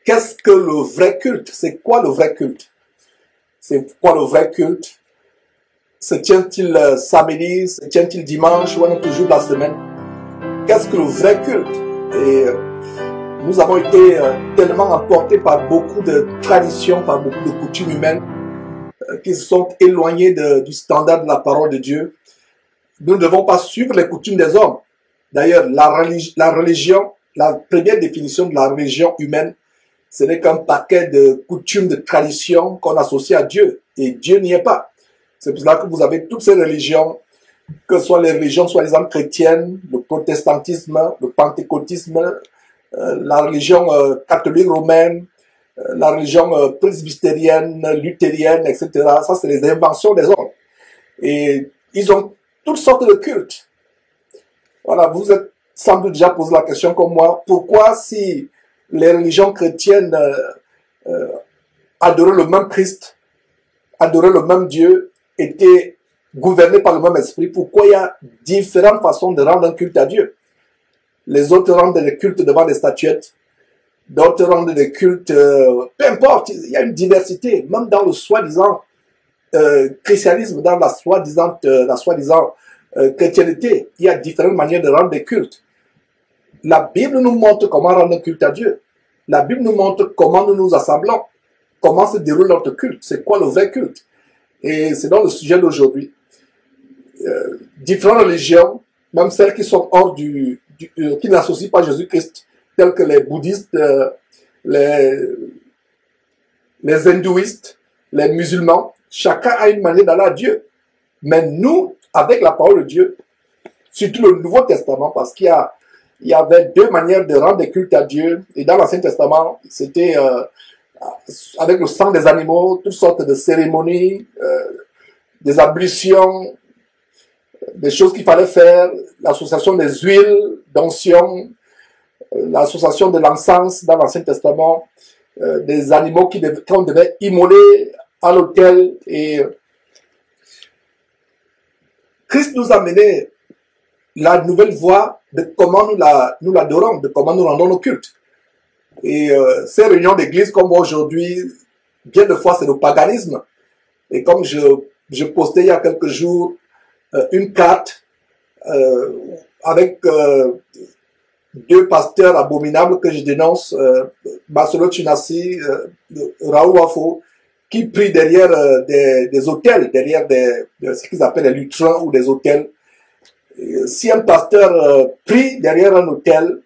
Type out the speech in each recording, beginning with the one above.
qu'est-ce que le vrai culte? C'est quoi le vrai culte? C'est quoi le vrai culte? Se tient-il samedi? Se tient-il dimanche ou un autre jour de la semaine? Qu'est-ce que le vrai culte? Et nous avons été tellement emportés par beaucoup de traditions, par beaucoup de coutumes humaines qui se sont éloignées du standard de la parole de Dieu. Nous ne devons pas suivre les coutumes des hommes. D'ailleurs, la religion, la première définition de la religion humaine, ce n'est qu'un paquet de coutumes, de traditions qu'on associe à Dieu. Et Dieu n'y est pas. C'est pour cela que vous avez toutes ces religions, que ce soit les religions soi-disant chrétiennes, le protestantisme, le pentecôtisme, la religion catholique romaine, la religion presbytérienne, luthérienne, etc. Ça, c'est les inventions des hommes. Et ils ont toutes sortes de cultes. Voilà, vous êtes sans doute déjà posé la question comme moi, pourquoi si les religions chrétiennes adoraient le même Christ, adoraient le même Dieu, étaient gouvernées par le même esprit, pourquoi il y a différentes façons de rendre un culte à Dieu? Les autres rendent des cultes devant des statuettes, d'autres rendent des cultes, peu importe, il y a une diversité, même dans le soi-disant christianisme, dans la soi-disant chrétienté, il y a différentes manières de rendre des cultes. La Bible nous montre comment rendre un culte à Dieu. La Bible nous montre comment nous nous assemblons, comment se déroule notre culte, c'est quoi le vrai culte. Et c'est dans le sujet d'aujourd'hui. Différentes religions, même celles qui sont hors qui n'associent pas Jésus-Christ, telles que les bouddhistes, les hindouistes, les musulmans, chacun a une manière d'aller à Dieu. Mais nous, avec la parole de Dieu, surtout le Nouveau Testament, parce qu'il y avait deux manières de rendre des cultes à Dieu. Et dans l'Ancien Testament, c'était avec le sang des animaux, toutes sortes de cérémonies, des ablutions, des choses qu'il fallait faire, l'association des huiles d'onction, l'association de l'encens dans l'Ancien Testament, des animaux qu'on devait immoler à l'autel. Et Christ nous a mené la nouvelle voie de comment nous l'adorons, de comment nous rendons nos cultes. Et ces réunions d'église comme moi aujourd'hui, bien de fois c'est le paganisme. Et comme je postais il y a quelques jours une carte avec deux pasteurs abominables que je dénonce, Marcelo Chinassi, Raoul Wafo, qui prient derrière des hôtels, derrière ce qu'ils appellent les lutrins ou des hôtels. Si un pasteur prie derrière un hôtel,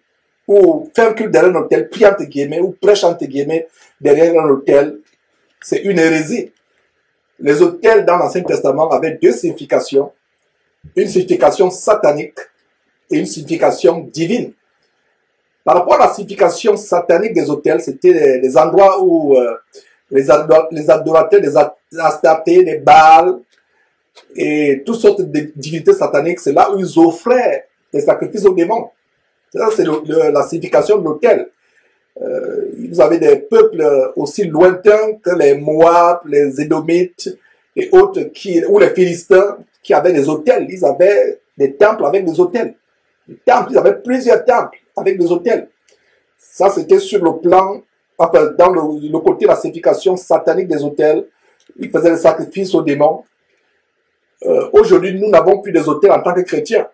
ou fait un culte derrière un hôtel, prie entre guillemets, ou prêche entre guillemets derrière un hôtel, c'est une hérésie. Les hôtels dans l'Ancien Testament avaient deux significations. Une signification satanique et une signification divine. Par rapport à la signification satanique des hôtels, c'était les endroits où les adorateurs des Astartés, des Baals et toutes sortes de divinités sataniques, c'est là où ils offraient des sacrifices aux démons. Ça, c'est la signification de l'autel. Vous avez des peuples aussi lointains que les Moab, les Édomites et autres, ou les Philistins, qui avaient des autels. Ils avaient des temples avec des autels. Ils avaient plusieurs temples avec des autels. Ça, c'était sur le plan, enfin, dans le côté de la signification satanique des autels. Ils faisaient des sacrifices aux démons. Aujourd'hui, nous n'avons plus des autels en tant que chrétiens.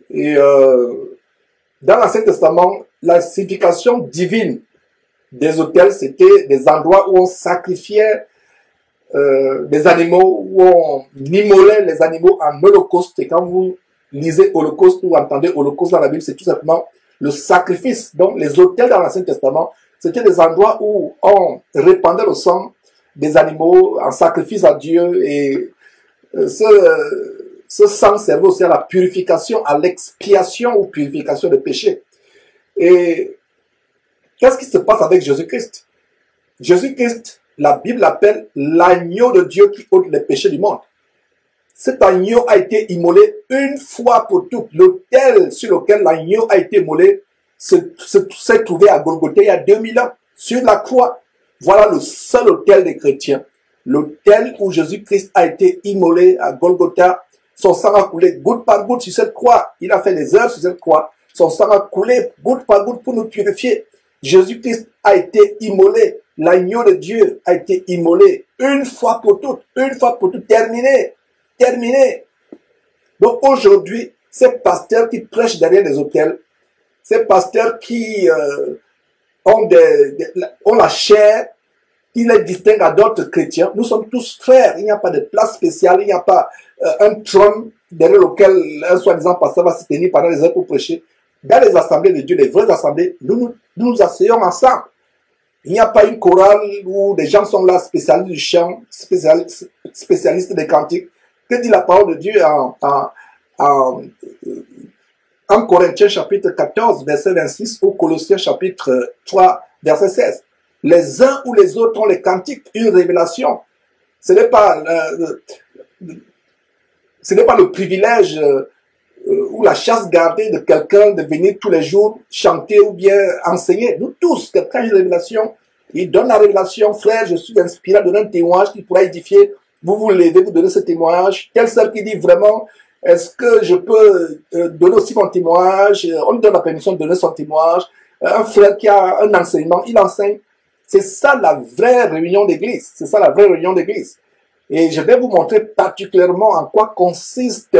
Et dans l'Ancien Testament, la signification divine des autels, c'était des endroits où on sacrifiait des animaux, où on immolait les animaux en holocauste. Et quand vous lisez holocauste ou entendez holocauste dans la Bible, c'est tout simplement le sacrifice. Donc les autels dans l'Ancien Testament, c'était des endroits où on répandait le sang des animaux en sacrifice à Dieu. Et ce sang servait aussi à la purification, à l'expiation ou purification des péchés. Et qu'est-ce qui se passe avec Jésus-Christ? Jésus-Christ, la Bible l'appelle l'agneau de Dieu qui ôte les péchés du monde. Cet agneau a été immolé une fois pour toutes. L'autel sur lequel l'agneau a été immolé s'est trouvé à Golgotha il y a 2000 ans, sur la croix. Voilà le seul autel des chrétiens. L'autel où Jésus-Christ a été immolé à Golgotha. Son sang a coulé goutte par goutte sur cette croix. Il a fait des heures sur cette croix. Son sang a coulé goutte par goutte pour nous purifier. Jésus-Christ a été immolé. L'agneau de Dieu a été immolé une fois pour toutes, terminé, terminé. Donc aujourd'hui, ces pasteurs qui prêchent derrière les autels, ces pasteurs qui ont la chair, qui les distinguent à d'autres chrétiens, nous sommes tous frères. Il n'y a pas de place spéciale, il n'y a pas un trône derrière lequel un soi-disant pasteur va se tenir pendant les heures pour prêcher. Dans les assemblées de Dieu, les vraies assemblées, nous asseyons ensemble. Il n'y a pas une chorale où des gens sont là, spécialistes du chant, spécialistes des cantiques. Que dit la parole de Dieu en Corinthiens chapitre 14, verset 26, ou Colossiens chapitre 3, verset 16. Les uns ou les autres ont les cantiques, une révélation. Ce n'est pas le privilège ou la chasse gardée de quelqu'un de venir tous les jours chanter ou bien enseigner. Nous tous, quelqu'un a une révélation, il donne la révélation, frère, je suis inspiré à donner un témoignage qui pourra édifier. Vous vous levez, vous donnez ce témoignage. Quelle sœur qui dit vraiment, est-ce que je peux donner aussi mon témoignage? On lui donne la permission de donner son témoignage. Un frère qui a un enseignement, il enseigne. C'est ça la vraie réunion d'église. C'est ça la vraie réunion d'église. Et je vais vous montrer particulièrement en quoi consiste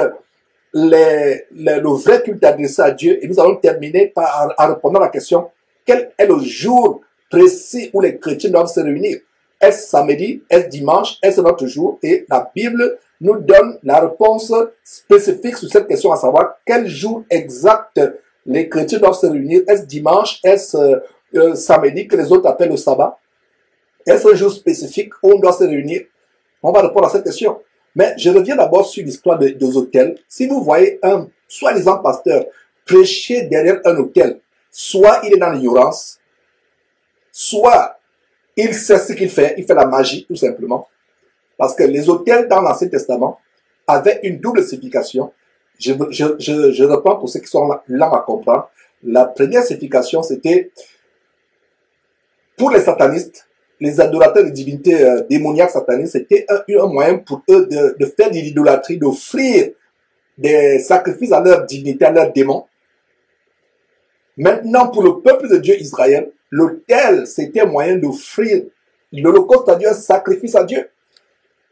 le vrai culte adressé à Dieu. Et nous allons terminer par en répondre à la question, quel est le jour précis où les chrétiens doivent se réunir? Est-ce samedi? Est-ce dimanche? Est-ce notre jour? Et la Bible nous donne la réponse spécifique sur cette question, à savoir quel jour exact les chrétiens doivent se réunir. Est-ce dimanche? Est-ce samedi que les autres appellent le sabbat? Est-ce un jour spécifique où on doit se réunir? On va répondre à cette question. Mais je reviens d'abord sur l'histoire des hôtels. Si vous voyez un soi-disant pasteur prêcher derrière un hôtel, soit il est dans l'ignorance, soit il sait ce qu'il fait la magie tout simplement. Parce que les hôtels dans l'Ancien Testament avaient une double signification. Je reprends pour ceux qui sont là à comprendre. La première signification, c'était pour les satanistes, les adorateurs de divinités démoniaques satanistes, c'était un moyen pour eux de faire de l'idolâtrie, d'offrir des sacrifices à leurs divinités, à leurs démons. Maintenant, pour le peuple de Dieu Israël, l'autel, c'était un moyen d'offrir l'holocauste à Dieu, un sacrifice à Dieu.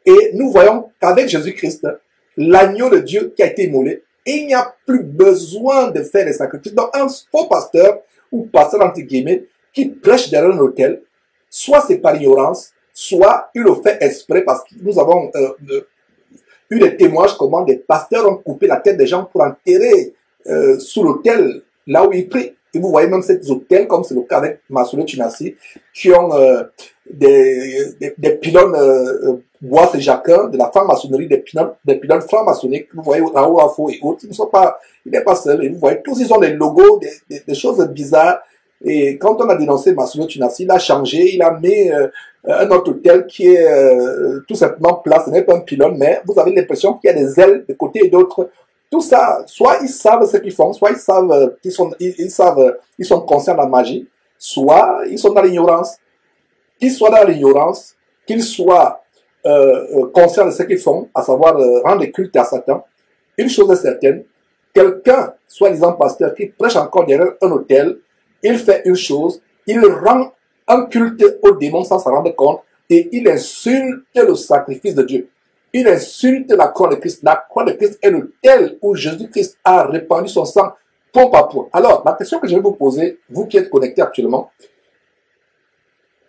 Et nous voyons qu'avec Jésus-Christ, l'agneau de Dieu qui a été immolé, il n'y a plus besoin de faire des sacrifices. Donc, un faux pasteur ou pasteur entre guillemets qui prêche derrière un autel, soit c'est par ignorance, soit il le fait exprès parce que nous avons eu des témoignages comment des pasteurs ont coupé la tête des gens pour enterrer sous l'autel là où ils prient. Et vous voyez même ces hôtels, comme c'est le cas avec Massoulou Tunassi, qui ont des pylônes bois et jacquin, de la franc-maçonnerie, des pylônes franc-maçonniques. Vous voyez Raoul Afo et autres, il n'est pas seul. Et vous voyez, tous ils ont des logos, des choses bizarres. Et quand on a dénoncé Massoulou Tunassi, il a changé, il a mis un autre hôtel qui est tout simplement plat. Ce n'est pas un pylône, mais vous avez l'impression qu'il y a des ailes de côté et d'autres. Tout ça, soit ils savent ce qu'ils font, soit ils savent ils sont conscients de la magie, soit ils sont dans l'ignorance. Qu'ils soient dans l'ignorance, qu'ils soient conscients de ce qu'ils font, à savoir rendre culte à Satan, une chose est certaine, quelqu'un, soi-disant pasteur, qui prêche encore derrière un autel, il fait une chose, il rend un culte au démon sans s'en rendre compte, et il insulte le sacrifice de Dieu. Il insulte la croix de Christ. La croix de Christ est l'autel où Jésus-Christ a répandu son sang point par point. Alors, la question que je vais vous poser, vous qui êtes connectés actuellement,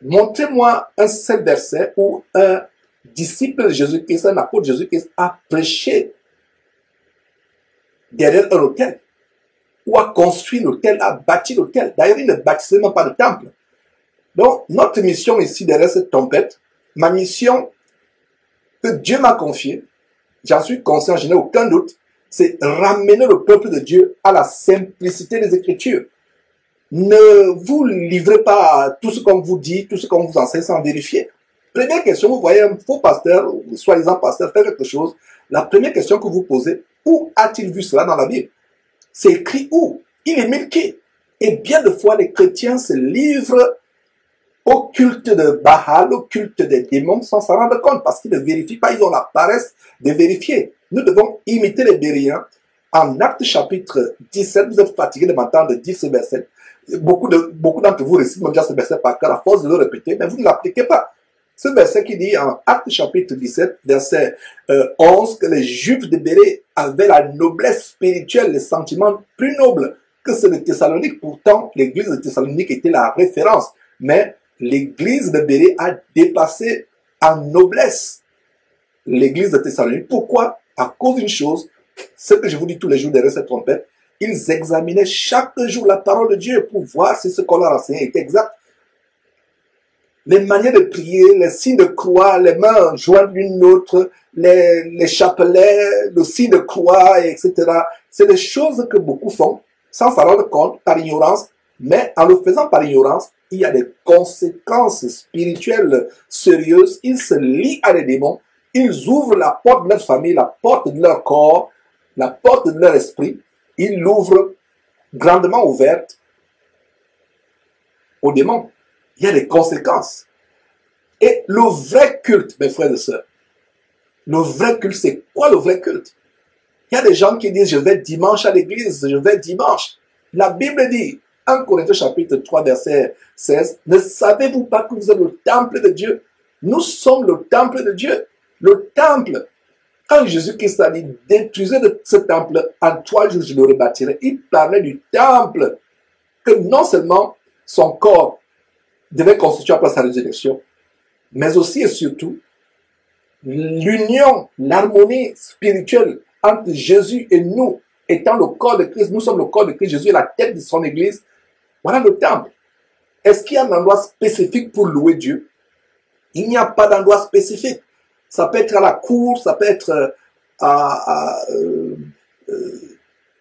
montrez-moi un seul verset où un disciple de Jésus-Christ, un apôtre de Jésus-Christ a prêché derrière un autel, ou a construit l'autel, a bâti l'autel. D'ailleurs, il ne bâtissait même pas de temple. Donc, notre mission ici derrière cette tempête, ma mission que Dieu m'a confiée, j'en suis conscient, je n'ai aucun doute, c'est ramener le peuple de Dieu à la simplicité des Écritures. Ne vous livrez pas à tout ce qu'on vous dit, tout ce qu'on vous enseigne sans vérifier. Première question, vous voyez un faux pasteur, ou soi-disant pasteur, faire quelque chose. La première question que vous posez, où a-t-il vu cela dans la Bible? C'est écrit où? Il est qui? Et bien de fois, les chrétiens se livrent au culte de Baal, au culte des démons, sans s'en rendre compte, parce qu'ils ne vérifient pas, ils ont la paresse de vérifier. Nous devons imiter les Béréens. En Actes chapitre 17, vous êtes fatigués de m'entendre dire ce verset. Beaucoup d'entre vous récitent déjà ce verset par cœur à force de le répéter, mais vous ne l'appliquez pas. Ce verset qui dit en Actes chapitre 17, verset 11, que les Juifs de Bérée avaient la noblesse spirituelle, les sentiments plus nobles que ceux de Thessalonique. Pourtant, l'église de Thessalonique était la référence. Mais l'église de Bérée a dépassé en noblesse l'église de Thessalonique. Pourquoi? À cause d'une chose, ce que je vous dis tous les jours derrière cette trompette, ils examinaient chaque jour la parole de Dieu pour voir si ce qu'on leur enseignait était exact. Les manières de prier, les signes de croix, les mains jointes l'une l'autre, les chapelets, le signe de croix, etc. C'est des choses que beaucoup font sans s'en rendre compte, par ignorance, mais en le faisant par ignorance, il y a des conséquences spirituelles sérieuses. Ils se lient à des démons, ils ouvrent la porte de leur famille, la porte de leur corps, la porte de leur esprit, ils l'ouvrent grandement ouverte aux démons. Il y a des conséquences. Et le vrai culte, mes frères et sœurs, le vrai culte, c'est quoi le vrai culte? Il y a des gens qui disent, je vais dimanche à l'église, je vais dimanche. La Bible dit, 1 Corinthiens chapitre 3, verset 16, ne savez-vous pas que vous êtes le temple de Dieu? Nous sommes le temple de Dieu. Le temple, quand Jésus-Christ a dit, détruisez de ce temple, en 3 jours je le rebâtirai, il parlait du temple, que non seulement son corps devait constituer après sa résurrection, mais aussi et surtout l'union, l'harmonie spirituelle entre Jésus et nous, étant le corps de Christ. Nous sommes le corps de Christ, Jésus est la tête de son église. Voilà le temple. Est-ce qu'il y a un endroit spécifique pour louer Dieu? Il n'y a pas d'endroit spécifique. Ça peut être à la cour, ça peut être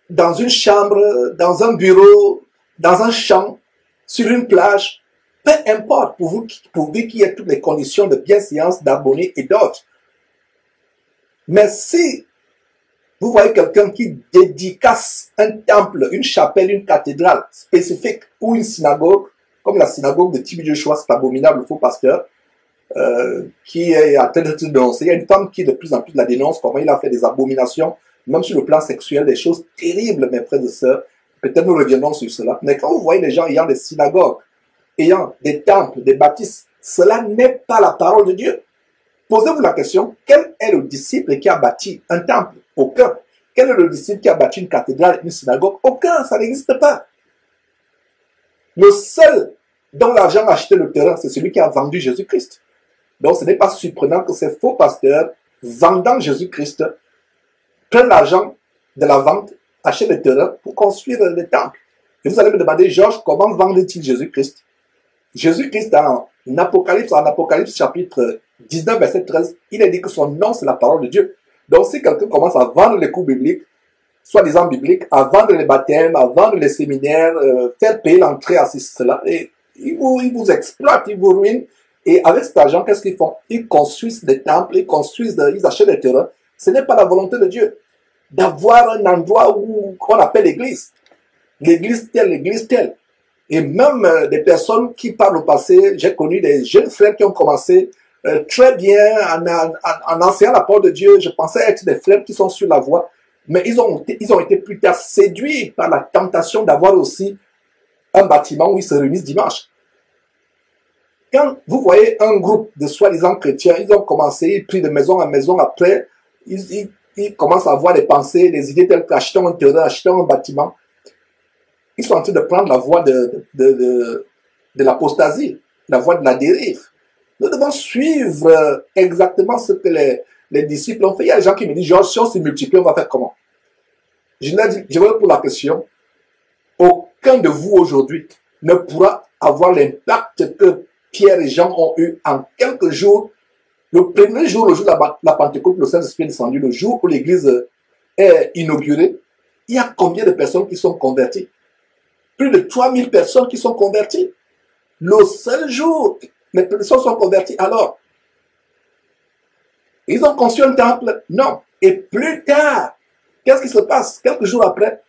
dans une chambre, dans un bureau, dans un champ, sur une plage. Peu importe, pourvu qu'il y ait toutes les conditions de bienséance, d'harmonie et d'autres. Mais si vous voyez quelqu'un qui dédicace un temple, une chapelle, une cathédrale spécifique ou une synagogue, comme la synagogue de Tibi Joshua, cet abominable faux pasteur, qui est en train d'être dénoncé. Il y a une femme qui de plus en plus la dénonce, comment il a fait des abominations, même sur le plan sexuel, des choses terribles, mes frères et sœurs. Peut-être nous reviendrons sur cela. Mais quand vous voyez les gens ayant des synagogues, ayant des temples, des bâtisses, cela n'est pas la parole de Dieu. Posez-vous la question, quel est le disciple qui a bâti un temple? Aucun. Quel est le disciple qui a bâti une cathédrale, une synagogue? Aucun, ça n'existe pas. Le seul dont l'argent a acheté le terrain, c'est celui qui a vendu Jésus-Christ. Donc ce n'est pas surprenant que ces faux pasteurs, vendant Jésus-Christ, prennent l'argent de la vente, achètent le terrain pour construire des temples. Et vous allez me demander, Georges, comment vendent-ils Jésus-Christ? Jésus-Christ, en Apocalypse chapitre 19, verset 13, il a dit que son nom, c'est la parole de Dieu. Donc, si quelqu'un commence à vendre les cours bibliques, soi-disant bibliques, à vendre les baptêmes, à vendre les séminaires, faire payer l'entrée à cela, et ils vous exploitent, ils vous ruinent. Et avec cet argent, qu'est-ce qu'ils font? Ils construisent des temples, ils achètent des terrains. Ce n'est pas la volonté de Dieu d'avoir un endroit qu'on appelle l'église. L'église telle. Et même des personnes qui, par le passé, j'ai connu des jeunes frères qui ont commencé très bien en enseignant la parole de Dieu. Je pensais être des frères qui sont sur la voie. Mais ils ont été plus tard séduits par la tentation d'avoir aussi un bâtiment où ils se réunissent dimanche. Quand vous voyez un groupe de soi-disant chrétiens, ils ont commencé, ils prient de maison en maison. Après, ils commencent à avoir des pensées, des idées telles qu'achetons un terrain, achetons un bâtiment. Ils sont en train de prendre la voie de l'apostasie, la voie de la dérive. Nous devons suivre exactement ce que les disciples ont fait. Il y a des gens qui me disent, Georges, si on se multiplie, on va faire comment? Je vais pour la question, aucun de vous aujourd'hui ne pourra avoir l'impact que Pierre et Jean ont eu en quelques jours. Le premier jour, le jour de la Pentecôte, le Saint-Esprit est descendu, le jour où l'église est inaugurée, il y a combien de personnes qui sont converties? Plus de 3000 personnes qui sont converties. Le seul jour, les personnes sont converties. Alors, ils ont construit un temple? Non. Et plus tard, qu'est-ce qui se passe? Quelques jours après,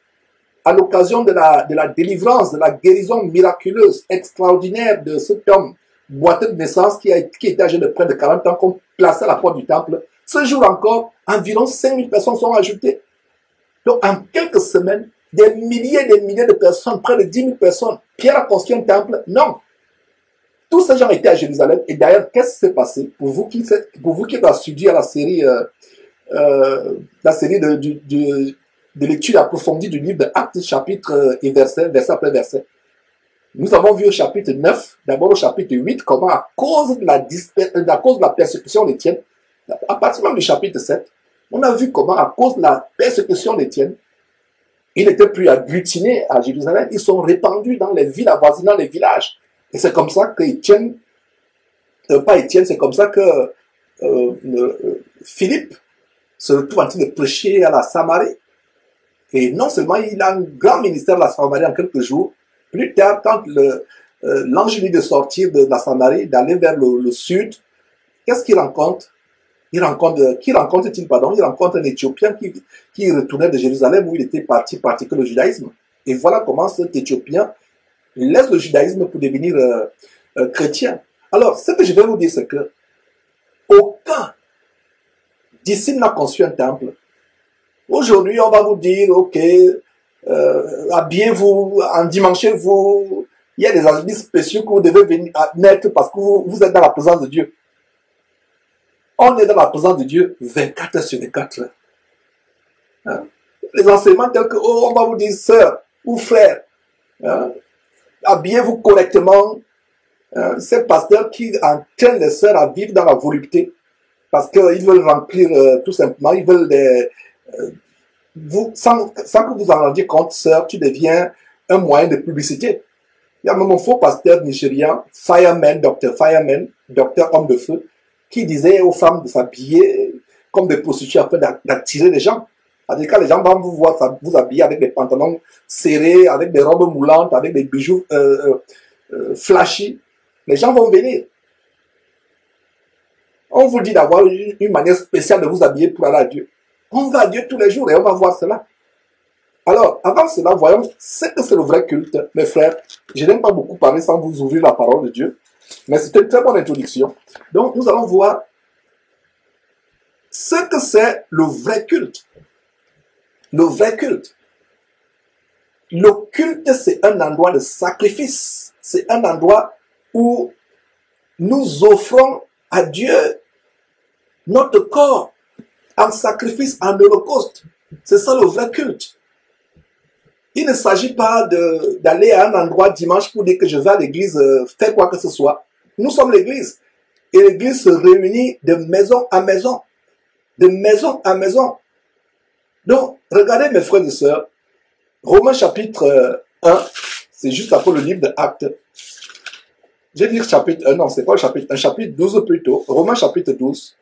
à l'occasion de la délivrance, de la guérison miraculeuse, extraordinaire de cet homme boiteux de naissance qui était âgé de près de 40 ans, qu'on plaçait à la porte du temple, ce jour encore, environ 5000 personnes sont ajoutées. Donc, en quelques semaines, des milliers de personnes, près de 10 000 personnes. Pierre a construit un temple. Non. Tous ces gens étaient à Jérusalem. Et d'ailleurs, qu'est-ce qui s'est passé? Pour vous qui avez suivi la série de lecture approfondie du livre de Actes, chapitre et verset après verset. Nous avons vu au chapitre 9, d'abord au chapitre 8, comment à cause de la persécution d'Étienne, à partir même du chapitre 7, on a vu comment à cause de la persécution d'Étienne, ils n'étaient plus agglutinés à Jérusalem, ils sont répandus dans les villes avoisinant les villages. Et c'est comme ça que c'est comme ça que Philippe se retrouve en train de prêcher à la Samarie. Et non seulement il a un grand ministère de la Samarie en quelques jours, plus tard, quand l'ange lui de sortir de la Samarie, d'aller vers le sud, qu'est-ce qu'il rencontre? Qui rencontre-t-il, pardon? Il rencontre un Éthiopien qui retournait de Jérusalem où il était parti pratiquer le judaïsme. Et voilà comment cet Éthiopien laisse le judaïsme pour devenir chrétien. Alors, ce que je vais vous dire, c'est que aucun disciple n'a conçu un temple. Aujourd'hui, on va vous dire, ok, habillez-vous, endimanchez-vous. Il y a des habits spéciaux que vous devez venir mettre parce que vous êtes dans la présence de Dieu. On est dans la présence de Dieu 24 heures sur 24 heures. Hein? Les enseignements tels que, oh, on va vous dire, sœur ou frère, hein? Habillez-vous correctement. Hein? Ces pasteurs qui entraînent les sœurs à vivre dans la volupté parce qu'ils veulent remplir tout simplement, ils veulent sans que vous en rendiez compte, sœur, tu deviens un moyen de publicité. Il y a même un faux pasteur nigérian, docteur homme de feu, qui disait aux femmes de s'habiller comme des prostituées afin d'attirer les gens. C'est-à-dire quand les gens vont vous voir vous habiller avec des pantalons serrés, avec des robes moulantes, avec des bijoux flashy, les gens vont venir. On vous dit d'avoir une manière spéciale de vous habiller pour aller à Dieu. On va à Dieu tous les jours et on va voir cela. Alors, avant cela, voyons ce que c'est le vrai culte. Mes frères, je n'aime pas beaucoup parler sans vous ouvrir la parole de Dieu, mais c'était une très bonne introduction. Donc, nous allons voir ce que c'est le vrai culte. Le vrai culte. Le culte, c'est un endroit de sacrifice. C'est un endroit où nous offrons à Dieu notre corps en sacrifice, en holocauste. C'est ça le vrai culte. Il ne s'agit pas d'aller à un endroit dimanche pour dire que je vais à l'église faire quoi que ce soit. Nous sommes l'église. Et l'église se réunit de maison à maison. De maison à maison. Donc, regardez mes frères et sœurs. Romains chapitre 1, c'est juste après le livre de Actes. Je vais dire chapitre 1, non, c'est pas le chapitre 1, chapitre 12 plutôt. Romains chapitre 12.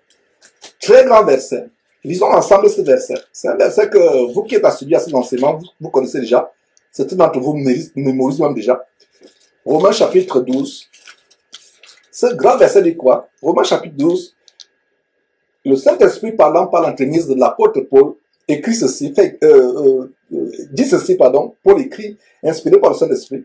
Très grand verset. Lisons ensemble ce verset. C'est un verset que vous qui êtes assidus à ces enseignements, vous connaissez déjà. Certains d'entre vous mémorisent même déjà. Romains chapitre 12. Ce grand verset dit quoi? Romains chapitre 12. Le Saint-Esprit parlant par l'entremise de l'apôtre Paul écrit ceci, dit ceci, pardon. Paul écrit, inspiré par le Saint-Esprit.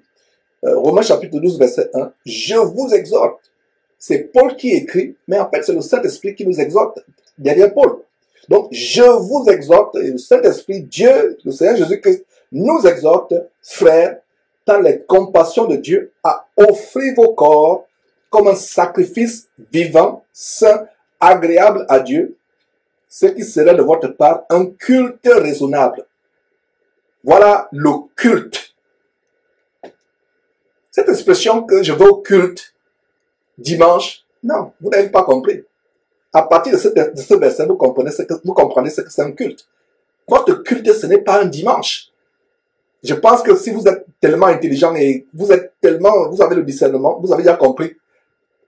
Romains chapitre 12, verset 1. Je vous exhorte. C'est Paul qui écrit, mais en fait c'est le Saint-Esprit qui nous exhorte derrière Paul. Donc, je vous exhorte, et le Saint-Esprit, Dieu, le Seigneur Jésus-Christ, nous exhorte, frères, dans les compassions de Dieu, à offrir vos corps comme un sacrifice vivant, saint, agréable à Dieu, ce qui serait de votre part un culte raisonnable. Voilà le culte. Cette expression que je vais au culte dimanche, non, vous n'avez pas compris. À partir de ce verset, vous comprenez ce que c'est un culte. Votre culte, ce n'est pas un dimanche. Je pense que si vous êtes tellement intelligent et vous avez le discernement, vous avez déjà compris.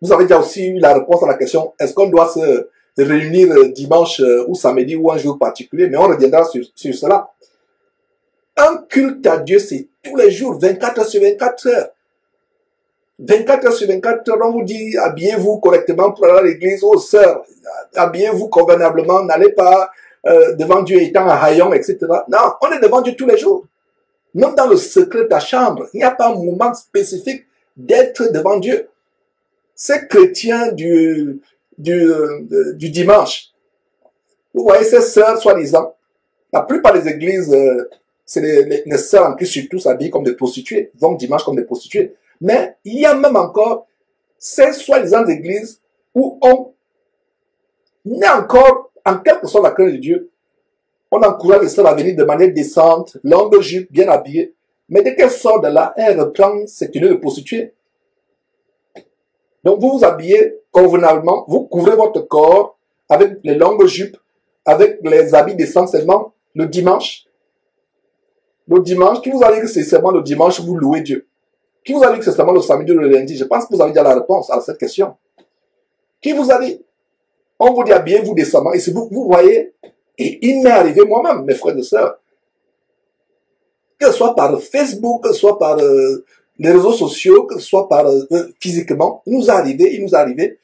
Vous avez déjà aussi eu la réponse à la question, est-ce qu'on doit se réunir dimanche ou samedi ou un jour particulier? Mais on reviendra sur cela. Un culte à Dieu, c'est tous les jours, 24 heures sur 24 heures. 24 heures sur 24 heures, on vous dit, habillez-vous correctement pour aller à l'église, aux sœurs, habillez-vous convenablement, n'allez pas devant Dieu étant un haillon, etc. Non, on est devant Dieu tous les jours. Même dans le secret de ta chambre, il n'y a pas un moment spécifique d'être devant Dieu. Ces chrétiens du dimanche, vous voyez ces sœurs soi-disant, la plupart des églises c'est les sœurs en Christ surtout s'habillent comme des prostituées, vont dimanche comme des prostituées. Mais il y a même encore ces soi-disant églises où on est encore, en quelque sorte, la crainte de Dieu. On encourage les sœurs à venir de manière décente, longue jupe, bien habillée. Mais dès qu'elle sort de là, elle reprend ses tenues de prostituée. Donc vous vous habillez convenablement, vous couvrez votre corps avec les longues jupes, avec les habits décents seulement le dimanche. Le dimanche, qui vous a dit que c'est seulement le dimanche vous louez Dieu? Qui vous a dit que c'est seulement le samedi ou le lundi? Je pense que vous avez déjà la réponse à cette question. Qui vous a dit? On vous dit habillez-vous décemment. Et si vous voyez, et il m'est arrivé moi-même, mes frères et sœurs, que ce soit par Facebook, que ce soit par les réseaux sociaux, que ce soit par physiquement, il nous est arrivé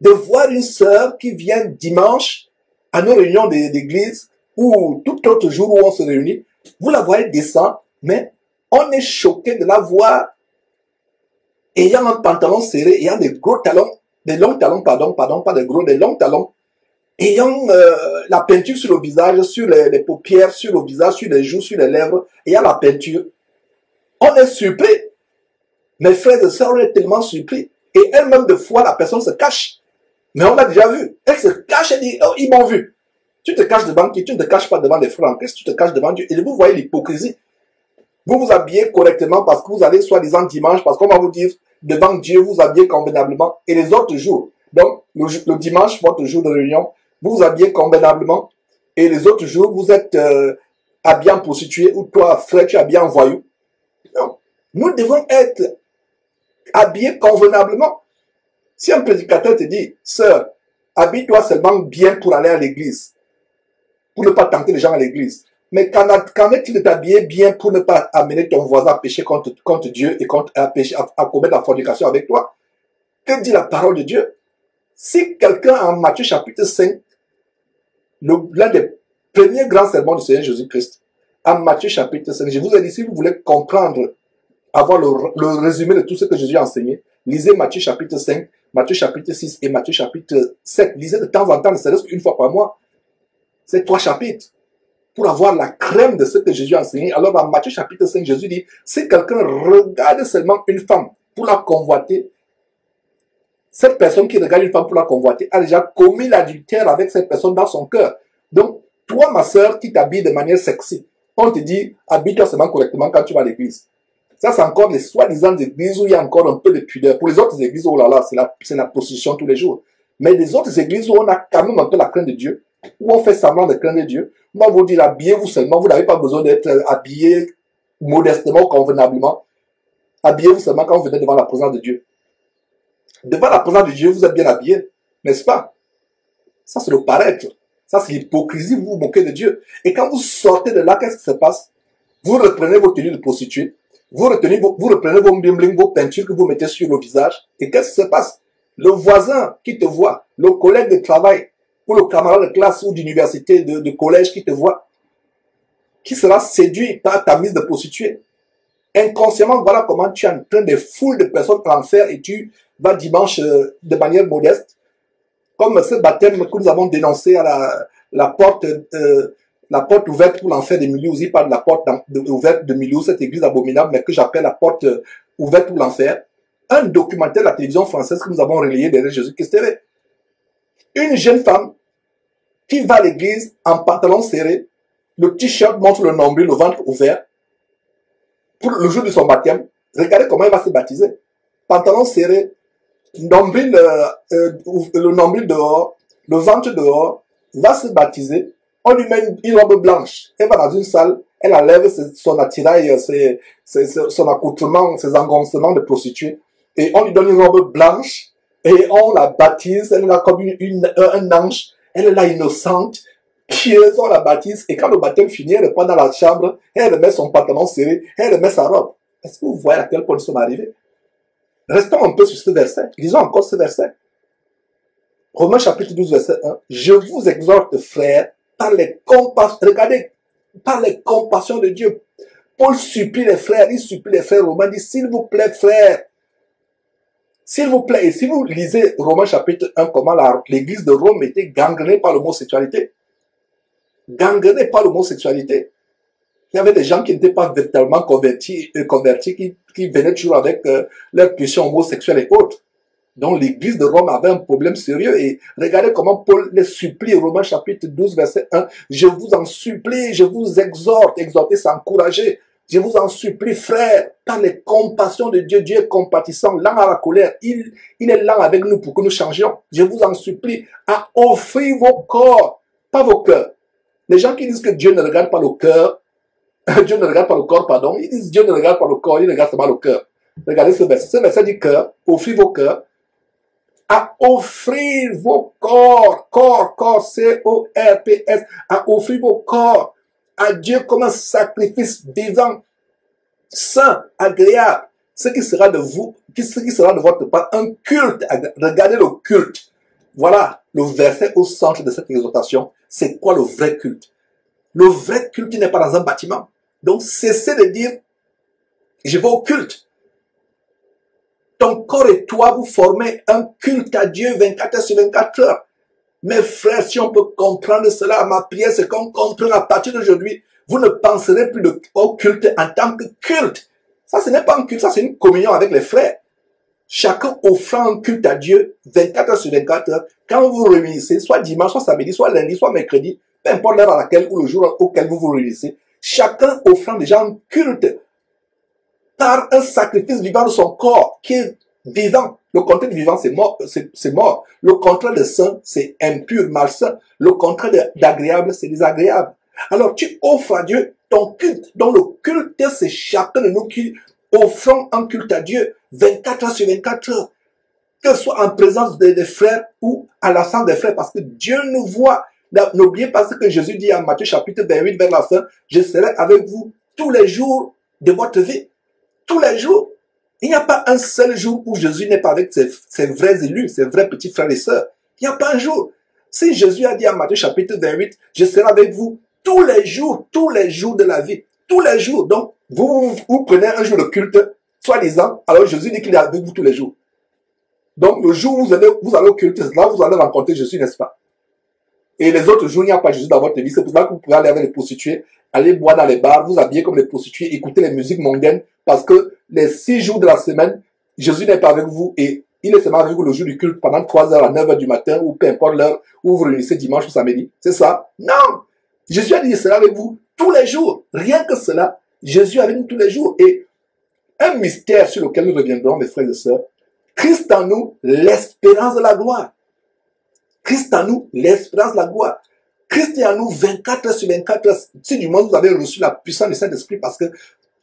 de voir une sœur qui vient dimanche à nos réunions d'église ou tout autre jour où on se réunit. Vous la voyez descendre, mais on est choqué de la voir ayant un pantalon serré, ayant des gros talons, des longs talons, pardon, pas des gros, des longs talons, ayant la peinture sur le visage, sur les paupières, sur le visage, sur les joues, sur les lèvres, ayant la peinture. On est surpris. Mes frères et sœurs, on est tellement surpris. Et elle-même, de fois, la personne se cache. Mais on l'a déjà vu. Elle se cache et dit, oh, ils m'ont vu. Tu te caches devant qui? Tu ne te caches pas devant les frères en Christ, tu te caches devant Dieu. Et vous voyez l'hypocrisie. Vous vous habillez correctement parce que vous allez soi-disant dimanche, parce qu'on va vous dire, devant Dieu, vous habillez convenablement. Et les autres jours, donc le dimanche, votre jour de réunion, vous vous habillez convenablement. Et les autres jours, vous êtes habillé en prostituée, ou toi, frère, tu es habillé en voyou. Non. Nous devons être habillés convenablement. Si un prédicateur te dit, sœur, habille-toi seulement bien pour aller à l'église, pour ne pas tenter les gens à l'église. Mais qu'en est-il de t'habiller bien pour ne pas amener ton voisin à pécher contre Dieu et à commettre la fornication avec toi? Que dit la parole de Dieu? Si quelqu'un en Matthieu chapitre 5, l'un des premiers grands sermons du Seigneur Jésus-Christ, en Matthieu chapitre 5, je vous ai dit, si vous voulez comprendre, avoir le résumé de tout ce que Jésus a enseigné, lisez Matthieu chapitre 5, Matthieu chapitre 6 et Matthieu chapitre 7. Lisez de temps en temps, ne serait-ce qu'une fois par mois. C'est 3 chapitres. Pour avoir la crème de ce que Jésus a enseigné. Alors dans Matthieu chapitre 5, Jésus dit, si quelqu'un regarde seulement une femme pour la convoiter, cette personne qui regarde une femme pour la convoiter a déjà commis l'adultère avec cette personne dans son cœur. Donc, toi, ma sœur, qui t'habille de manière sexy, on te dit, habille-toi seulement correctement quand tu vas à l'église. Ça, c'est encore les soi-disant églises où il y a encore un peu de pudeur. Pour les autres églises, oh là là, c'est la prostitution tous les jours. Mais les autres églises où on a quand même un peu la crainte de Dieu, où on fait semblant de craindre Dieu, on va vous dire, habillez-vous seulement, vous n'avez pas besoin d'être habillé modestement, convenablement. Habillez-vous seulement quand vous venez devant la présence de Dieu. Devant la présence de Dieu, vous êtes bien habillé, n'est-ce pas? Ça, c'est le paraître. Ça, c'est l'hypocrisie, vous vous moquez de Dieu. Et quand vous sortez de là, qu'est-ce qui se passe? Vous reprenez vos tenues de prostituée, vous reprenez vos bling-bling, vos peintures que vous mettez sur le visage, et qu'est-ce qui se passe? Le voisin qui te voit, le collègue de travail, ou le camarade de classe ou d'université, de collège qui te voit, qui sera séduit par ta mise de prostituée. Inconsciemment, voilà comment tu entraînes des foules de personnes à l'enfer et tu vas dimanche de manière modeste, comme ce baptême que nous avons dénoncé à la porte ouverte pour l'enfer de Mulhouse. Il parle de la porte ouverte de Mulhouse, cette église abominable, mais que j'appelle la porte ouverte pour l'enfer. Un documentaire de la télévision française que nous avons relayé derrière Jésus-Christ TV. Une jeune femme qui va à l'église en pantalon serré, le t-shirt montre le nombril, le ventre ouvert, pour le jour de son baptême. Regardez comment elle va se baptiser. Pantalon serré, nombril, le nombril dehors, le ventre dehors, va se baptiser. On lui met une robe blanche. Elle va dans une salle, elle enlève son attirail, son accoutrement, ses engoncements de prostituée. Et on lui donne une robe blanche et on la baptise. Elle est là comme un ange. Elle est là innocente, pieuse, on la baptise. Et quand le baptême finit, elle reprend dans la chambre, elle remet son pantalon serré, elle remet sa robe. Est-ce que vous voyez à quel point nous sommes arrivés? Restons un peu sur ce verset. Lisons encore ce verset. Romains chapitre 12, verset 1. Je vous exhorte, frères, par les compassions, regardez, par les compassions de Dieu. Paul supplie les frères, il supplie les frères romains, il dit, s'il vous plaît, frères, s'il vous plaît, et si vous lisez Romains chapitre 1, comment l'église de Rome était gangrenée par l'homosexualité. Gangrenée par l'homosexualité. Il y avait des gens qui n'étaient pas véritablement convertis, qui venaient toujours avec leur pulsion homosexuelle et autres. Donc l'église de Rome avait un problème sérieux et regardez comment Paul les supplie, Romains chapitre 12, verset 1. Je vous en supplie, je vous exhorte, exhorter c'est encourager. Je vous en supplie, frères, par les compassions de Dieu, Dieu est compatissant, lent à la colère, il est lent avec nous pour que nous changions. Je vous en supplie à offrir vos corps, pas vos cœurs. Les gens qui disent que Dieu ne regarde pas le cœur, Dieu ne regarde pas le corps, pardon, ils disent Dieu ne regarde pas le corps, il regarde seulement le cœur. Regardez ce verset. Ce verset dit cœur, offrir vos cœurs, à offrir vos corps, corps, C-O-R-P-S, à offrir vos corps à Dieu comme un sacrifice vivant, saint, agréable, ce qui sera de vous, ce qui sera de votre part un culte. Regardez le culte. Voilà le verset au centre de cette exhortation. C'est quoi le vrai culte? Le vrai culte n'est pas dans un bâtiment. Donc cessez de dire, je vais au culte. Ton corps et toi, vous formez un culte à Dieu 24 heures sur 24 heures. Mes frères, si on peut comprendre cela, ma prière, c'est qu'on comprenne à partir d'aujourd'hui, vous ne penserez plus au culte en tant que culte. Ça, ce n'est pas un culte, ça, c'est une communion avec les frères. Chacun offrant un culte à Dieu 24 heures sur 24 heures. Quand vous vous réunissez, soit dimanche, soit samedi, soit lundi, soit mercredi, peu importe l'heure à laquelle ou le jour auquel vous vous réunissez, chacun offrant déjà un culte par un sacrifice vivant de son corps qui est vivant. Le contraire de vivant, c'est mort, c'est mort. Le contraire de saint, c'est impur, malsain. Le contraire d'agréable, c'est désagréable. Alors, tu offres à Dieu ton culte. Donc, le culte, c'est chacun de nous qui offrons un culte à Dieu 24 heures sur 24 heures. Que ce soit en présence des frères ou à l'absence des frères, parce que Dieu nous voit. N'oubliez pas ce que Jésus dit en Matthieu chapitre 28 vers la fin. Je serai avec vous tous les jours de votre vie. Tous les jours. Il n'y a pas un seul jour où Jésus n'est pas avec ses vrais élus, ses vrais petits frères et sœurs. Il n'y a pas un jour. Si Jésus a dit en Matthieu chapitre 28, je serai avec vous tous les jours de la vie. Tous les jours. Donc, vous prenez un jour de culte, soi-disant, alors Jésus dit qu'il est avec vous tous les jours. Donc, le jour où vous allez au culte, là, vous allez rencontrer Jésus, n'est-ce pas? Et les autres jours, il n'y a pas Jésus dans votre vie. C'est pour ça que vous pouvez aller avec les prostituées, aller boire dans les bars, vous habiller comme les prostituées, écouter les musiques mondaines, parce que les 6 jours de la semaine, Jésus n'est pas avec vous et il est seulement avec vous le jour du culte pendant 3 heures à 9 heures du matin ou peu importe l'heure où vous vous réunissez dimanche ou samedi. C'est ça? Non! Jésus a dit qu'il sera avec vous tous les jours. Rien que cela, Jésus est avec nous tous les jours. Et un mystère sur lequel nous reviendrons, mes frères et sœurs, Christ en nous, l'espérance de la gloire. Christ en nous, l'espérance de la gloire. Christ est en nous 24 heures sur 24 heures. Si du moins vous avez reçu la puissance du Saint-Esprit, parce que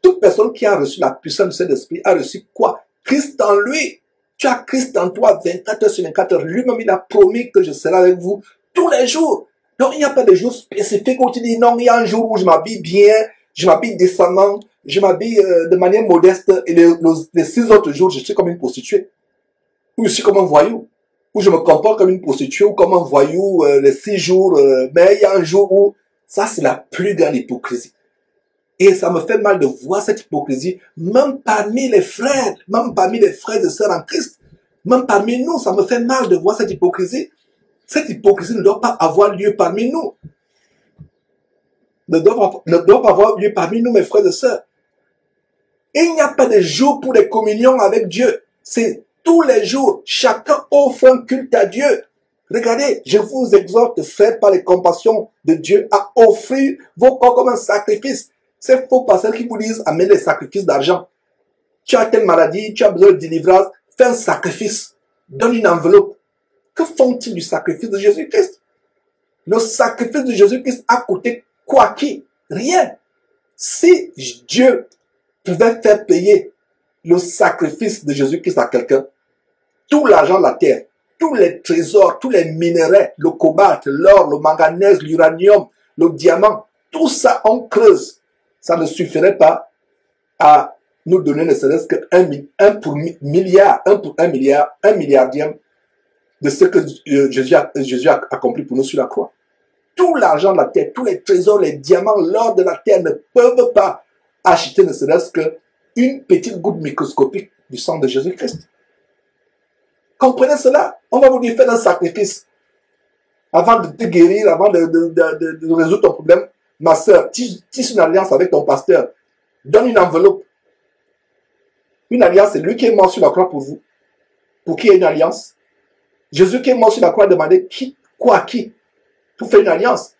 toute personne qui a reçu la puissance du Saint-Esprit a reçu quoi? Christ en lui. Tu as Christ en toi 24 heures sur 24 heures. Lui-même, il a promis que je serai avec vous tous les jours. Donc, il n'y a pas de jour spécifique où tu dis non, il y a un jour où je m'habille bien, je m'habille décemment, je m'habille de manière modeste et les 6 autres jours, je suis comme une prostituée. Ou je suis comme un voyou. Ou je me comporte comme une prostituée ou comme un voyou les 6 jours. Mais il y a un jour où ça, c'est la plus grande hypocrisie. Et ça me fait mal de voir cette hypocrisie, même parmi les frères et sœurs en Christ, même parmi nous, ça me fait mal de voir cette hypocrisie. Cette hypocrisie ne doit pas avoir lieu parmi nous. Ne doit pas avoir lieu parmi nous, mes frères et sœurs. Et il n'y a pas de jour pour les communions avec Dieu. C'est tous les jours. Chacun offre un culte à Dieu. Regardez, je vous exhorte, frères, par les compassions de Dieu, à offrir vos corps comme un sacrifice. C'est faux pasteurs qui vous disent, amène les sacrifices d'argent. Tu as telle maladie, tu as besoin de délivrance, fais un sacrifice. Donne une enveloppe. Que font-ils du sacrifice de Jésus-Christ? Le sacrifice de Jésus-Christ a coûté quoi qui? Rien. Si Dieu pouvait faire payer le sacrifice de Jésus-Christ à quelqu'un, tout l'argent de la terre, tous les trésors, tous les minéraux, le cobalt, l'or, le manganèse, l'uranium, le diamant, tout ça on creuse. Ça ne suffirait pas à nous donner ne serait-ce que un pour un milliardième de ce que Jésus a accompli pour nous sur la croix. Tout l'argent de la terre, tous les trésors, les diamants, l'or de la terre ne peuvent pas acheter ne serait-ce qu'une petite goutte microscopique du sang de Jésus-Christ. Comprenez cela? On va vous dire, faites un sacrifice. Avant de te guérir, avant de résoudre ton problème, ma soeur, tisse une alliance avec ton pasteur. Donne une enveloppe. Une alliance, c'est lui qui est mort sur la croix pour vous. Pour qui est une alliance? Jésus qui est mort sur la croix a demandé quoi à qui? Pour faire une alliance.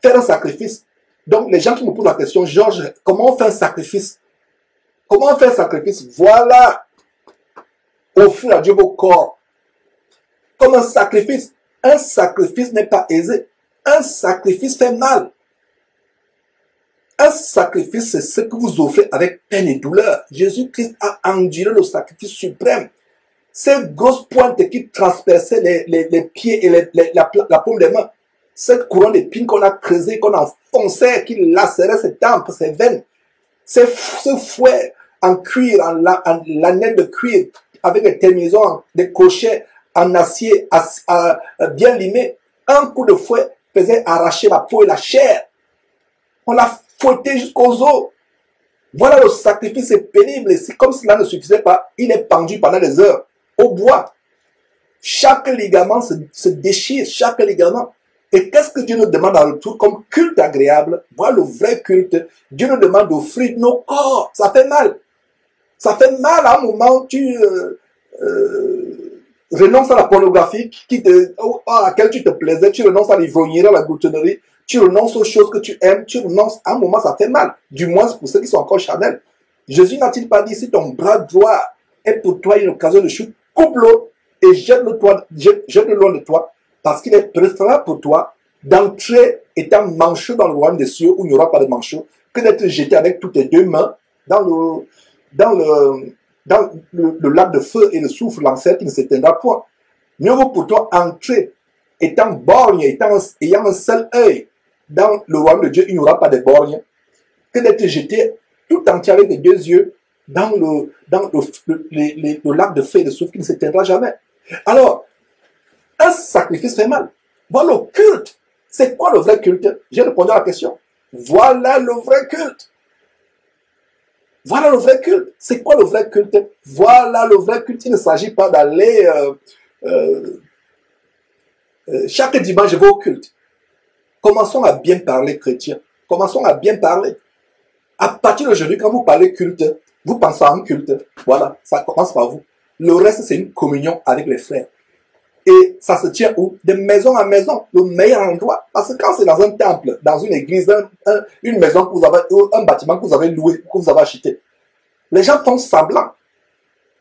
Faire un sacrifice. Donc, les gens qui me posent la question, Georges, comment on fait un sacrifice? Comment on fait un sacrifice? Voilà. Offrir à Dieu vos corps. Comme un sacrifice. Un sacrifice n'est pas aisé. Un sacrifice fait mal. Un sacrifice, c'est ce que vous offrez avec peine et douleur. Jésus-Christ a enduré le sacrifice suprême. Ces grosses pointes qui transperçaient les pieds et la paume des mains. Cette couronne d'épines qu'on a creusée, qu'on enfonçait, qui lacérait ses tempes, ses veines. Ce fouet en cuir, en laine de cuir, avec des terminaisons, des crochets en acier bien limés. Un coup de fouet faisait arracher la peau et la chair. On l'a fouetté jusqu'aux os. Voilà, le sacrifice est pénible. Et c'est comme cela ne suffisait pas. Il est pendu pendant des heures au bois. Chaque ligament se déchire, chaque ligament. Et qu'est-ce que Dieu nous demande en retour comme culte agréable? Voilà le vrai culte. Dieu nous demande d'offrir nos corps. Ça fait mal. Ça fait mal à un moment. Tu renonces à la pornographie à laquelle tu te plaisais. Tu renonces à l'ivrognerie, à la gloutonnerie. Tu renonces aux choses que tu aimes. Tu renonces. À un moment, ça fait mal. Du moins pour ceux qui sont encore charnels. Jésus n'a-t-il pas dit, si ton bras droit est pour toi une occasion de chute, coupe-le et jette-le loin de toi. Parce qu'il est préférable pour toi d'entrer étant manchot dans le royaume des cieux où il n'y aura pas de manchot que d'être jeté avec toutes tes deux mains dans le lac de feu et le souffle lanceur qui ne s'éteindra point. Mieux vaut pour toi entrer étant borgne, ayant un seul œil dans le royaume de Dieu, il n'y aura pas de borgne, que d'être jeté tout entier avec les deux yeux dans le lac de feu et de souffle qui ne s'éteindra jamais. Alors, un sacrifice fait mal. Voilà le culte. C'est quoi le vrai culte? J'ai répondu à la question. Voilà le vrai culte. Voilà le vrai culte. C'est quoi le vrai culte? Voilà le vrai culte. Il ne s'agit pas d'aller chaque dimanche je vais au culte. Commençons à bien parler chrétien. Commençons à bien parler. À partir d'aujourd'hui, quand vous parlez culte, vous pensez à un culte. Voilà, ça commence par vous. Le reste, c'est une communion avec les frères. Et ça se tient où? De maison à maison, le meilleur endroit. Parce que quand c'est dans un temple, dans une église, une maison que vous avez, un bâtiment que vous avez loué, que vous avez acheté, les gens font semblant.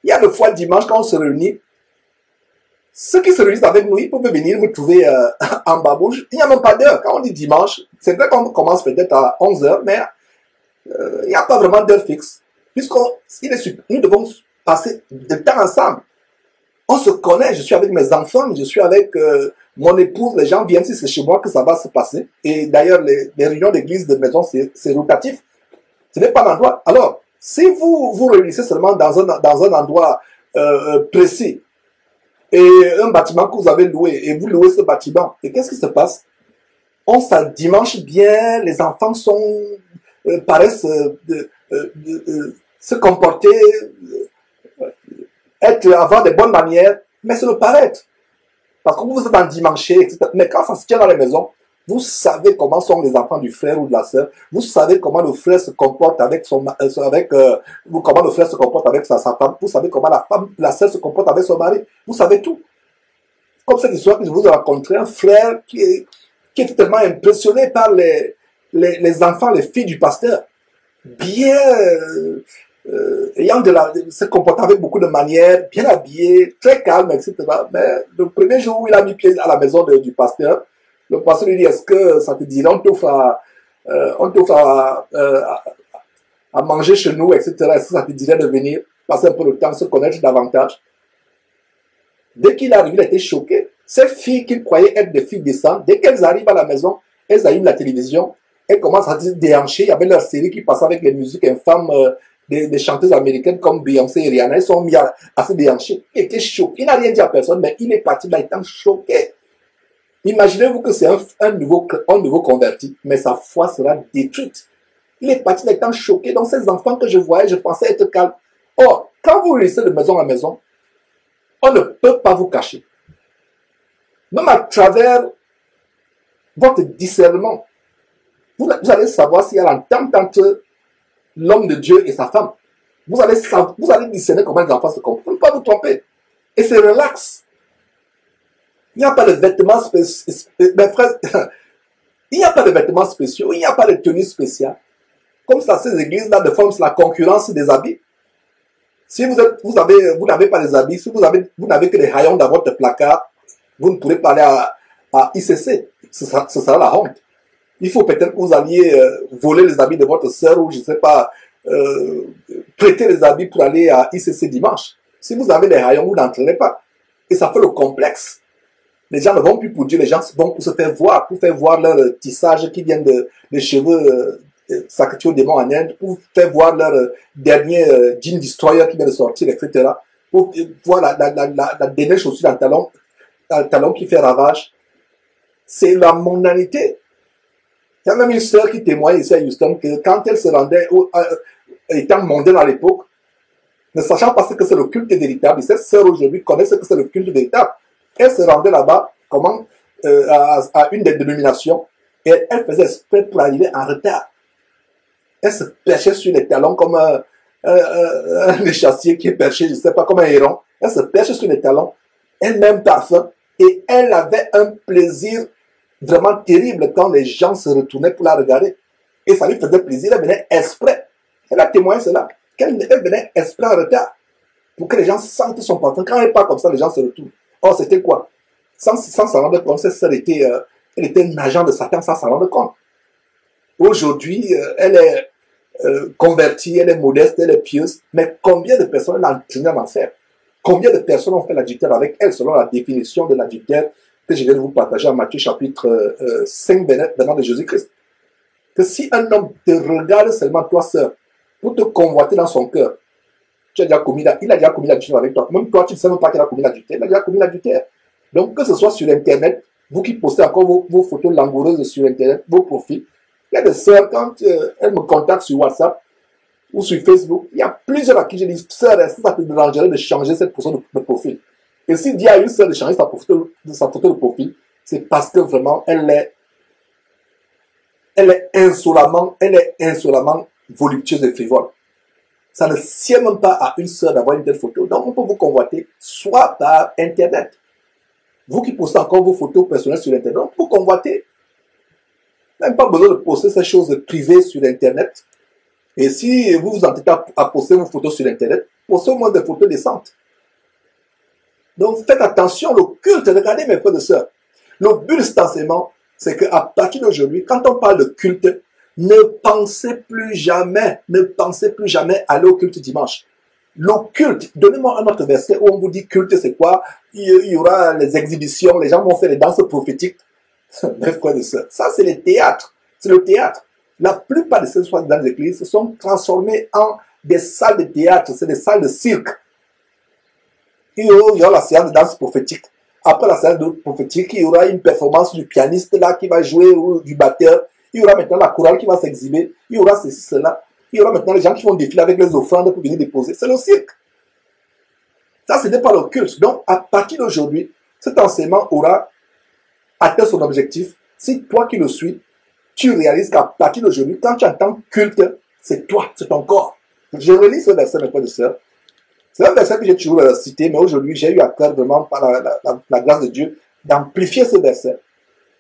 Il y a des fois dimanche, quand on se réunit, ceux qui se réunissent avec nous, ils peuvent venir me trouver en babouche. Il n'y a même pas d'heure. Quand on dit dimanche, c'est vrai qu'on commence peut-être à 11 h, mais il n'y a pas vraiment d'heure fixe. Nous devons passer de temps ensemble. On se connaît, je suis avec mes enfants, je suis avec mon épouse, les gens viennent, si c'est chez moi que ça va se passer. Et d'ailleurs, les réunions d'église, de maison, c'est rotatif. Ce n'est pas l'endroit. Alors, si vous vous réunissez seulement dans un endroit précis, et un bâtiment que vous avez loué, et vous louez ce bâtiment, et qu'est-ce qui se passe? On s'endimanche bien, les enfants paraissent se comporter, avoir des bonnes manières, mais c'est le paraître. Parce que vous êtes endimanché, etc. Mais quand ça se tient dans les maisons, vous savez comment sont les enfants du frère ou de la sœur. Vous savez comment le frère se comporte avec comment le frère se comporte avec sa femme. Vous savez comment la sœur se comporte avec son mari. Vous savez tout. Comme cette histoire que je vous ai rencontré, un frère qui est tellement impressionné par les enfants, les filles du pasteur. Bien, se comportant avec beaucoup de manières, bien habillé, très calme, etc. Mais le premier jour où il a mis pied à la maison du pasteur, le pasteur lui dit, est-ce que ça te dirait, on t'offre à manger chez nous, etc. Est-ce que ça te dirait de venir passer un peu de temps, se connaître davantage? Dès qu'il arrive, il a été choqué. Ces filles qu'il croyait être des filles décentes, dès qu'elles arrivent à la maison, elles allument la télévision, elles commencent à se déhancher. Il y avait leur série qui passait avec les musiques infâmes des chanteuses américaines comme Beyoncé et Rihanna. Elles sont mis à se déhancher. Il était choqué. Il n'a rien dit à personne, mais il est parti là étant choqué. Imaginez-vous que c'est un nouveau converti, mais sa foi sera détruite. Il est parti là étant choqué. Donc ces enfants que je voyais, je pensais être calme. Or, quand vous restez de maison à maison, on ne peut pas vous cacher. Même à travers votre discernement, vous allez savoir s'il y a l'entente entre l'homme de Dieu et sa femme. Vous allez discerner comment les enfants se comportent. Ne pas vous tromper. Et c'est relax. Il n'y a pas de vêtements spéciaux. Mes frères, il n'y a pas de vêtements spéciaux. Il n'y a pas de tenue spéciale. Comme ça, ces églises-là, de forme, c'est la concurrence des habits. Si vous n'avez pas les habits, si vous n'avez que les rayons dans votre placard, vous ne pourrez pas aller à ICC. Ce sera la honte. Il faut peut-être que vous alliez voler les habits de votre sœur ou, je ne sais pas, prêter les habits pour aller à ICC dimanche. Si vous avez les rayons, vous n'entraînez pas. Et ça fait le complexe. Les gens ne vont plus pour Dieu, les gens vont pour se faire voir, pour faire voir leur tissage qui vient des cheveux sacrifiés au démon en Inde, pour faire voir leur dernier jean destroyer qui vient de sortir, etc. Pour voir la dernière chaussure dans le talon qui fait ravage. C'est la mondanité. Il y a même une sœur qui témoigne ici à Houston que quand elle se rendait, étant mondaine à l'époque, ne sachant pas ce que c'est le culte véritable, et cette sœur aujourd'hui connaît ce que c'est le culte véritable. Elle se rendait là-bas, à une des dénominations, et elle faisait exprès pour arriver en retard. Elle se perchait sur les talons comme un échassier qui est perché, je ne sais pas, comme un héron. Elle se perchait sur les talons, elle-même parfum, et elle avait un plaisir vraiment terrible quand les gens se retournaient pour la regarder. Et ça lui faisait plaisir, elle venait exprès. Elle a témoigné cela, qu'elle venait exprès en retard, pour que les gens sentent son parfum. Quand elle part comme ça, les gens se retournent. Or, c'était quoi? Sans s'en rendre compte, cette sœur elle était un agent de Satan sans s'en rendre compte. Aujourd'hui, elle est convertie, elle est modeste, elle est pieuse, mais combien de personnes elle a entraîné en enfer? Combien de personnes ont fait l'adultère avec elle selon la définition de l'adultère que je viens de vous partager en Matthieu chapitre 5 venant de Jésus-Christ? Que si un homme te regarde seulement, toi, sœur, pour te convoiter dans son cœur, il a déjà commis l'adultère avec toi. Même toi, tu ne sais même pas qu'il a commis l'adultère. Il a déjà commis l'adultère. Donc, que ce soit sur Internet, vous qui postez encore vos photos langoureuses sur Internet, vos profils, il y a des sœurs, quand elles me contactent sur WhatsApp ou sur Facebook, il y a plusieurs à qui je dis, sœur, est-ce que ça te dérangerait de changer cette photo de profil? Et s'il dit à une sœur de changer sa photo de profil, c'est parce que vraiment, elle est insolemment voluptueuse et frivole. Ça ne sied même pas à une sœur d'avoir une telle photo. Donc, on peut vous convoiter soit par Internet. Vous qui postez encore vos photos personnelles sur Internet, on peut vous convoiter. Même pas besoin de poster ces choses privées sur Internet. Et si vous vous entêtez à poster vos photos sur Internet, postez au moins des photos décentes. Donc, faites attention, le culte, regardez mes frères et sœurs. Le but de cet enseignement, c'est qu'à partir d'aujourd'hui, quand on parle de culte, ne pensez plus jamais aller au culte dimanche. Le culte, donnez-moi un autre verset où on vous dit culte, c'est quoi? Il y aura les exhibitions, les gens vont faire les danses prophétiques. Mes frères et sœurs, ça c'est le théâtre. C'est le théâtre. La plupart de ces soins dans les églises se sont transformés en des salles de théâtre, c'est des salles de cirque. Il y aura la séance de danse prophétique. Après la séance de prophétique, il y aura une performance du pianiste là qui va jouer ou du batteur. Il y aura maintenant la chorale qui va s'exhiber. Il y aura ceci, cela. Il y aura maintenant les gens qui vont défiler avec les offrandes pour venir déposer. C'est le cirque. Ça, ce n'est pas le culte. Donc, à partir d'aujourd'hui, cet enseignement aura atteint son objectif. Si toi qui le suis, tu réalises qu'à partir d'aujourd'hui, quand tu entends culte, c'est toi, c'est ton corps. Je relis ce verset, mes frères et sœurs. C'est un verset que j'ai toujours cité, mais aujourd'hui, j'ai eu à cœur vraiment par la grâce de Dieu d'amplifier ce verset.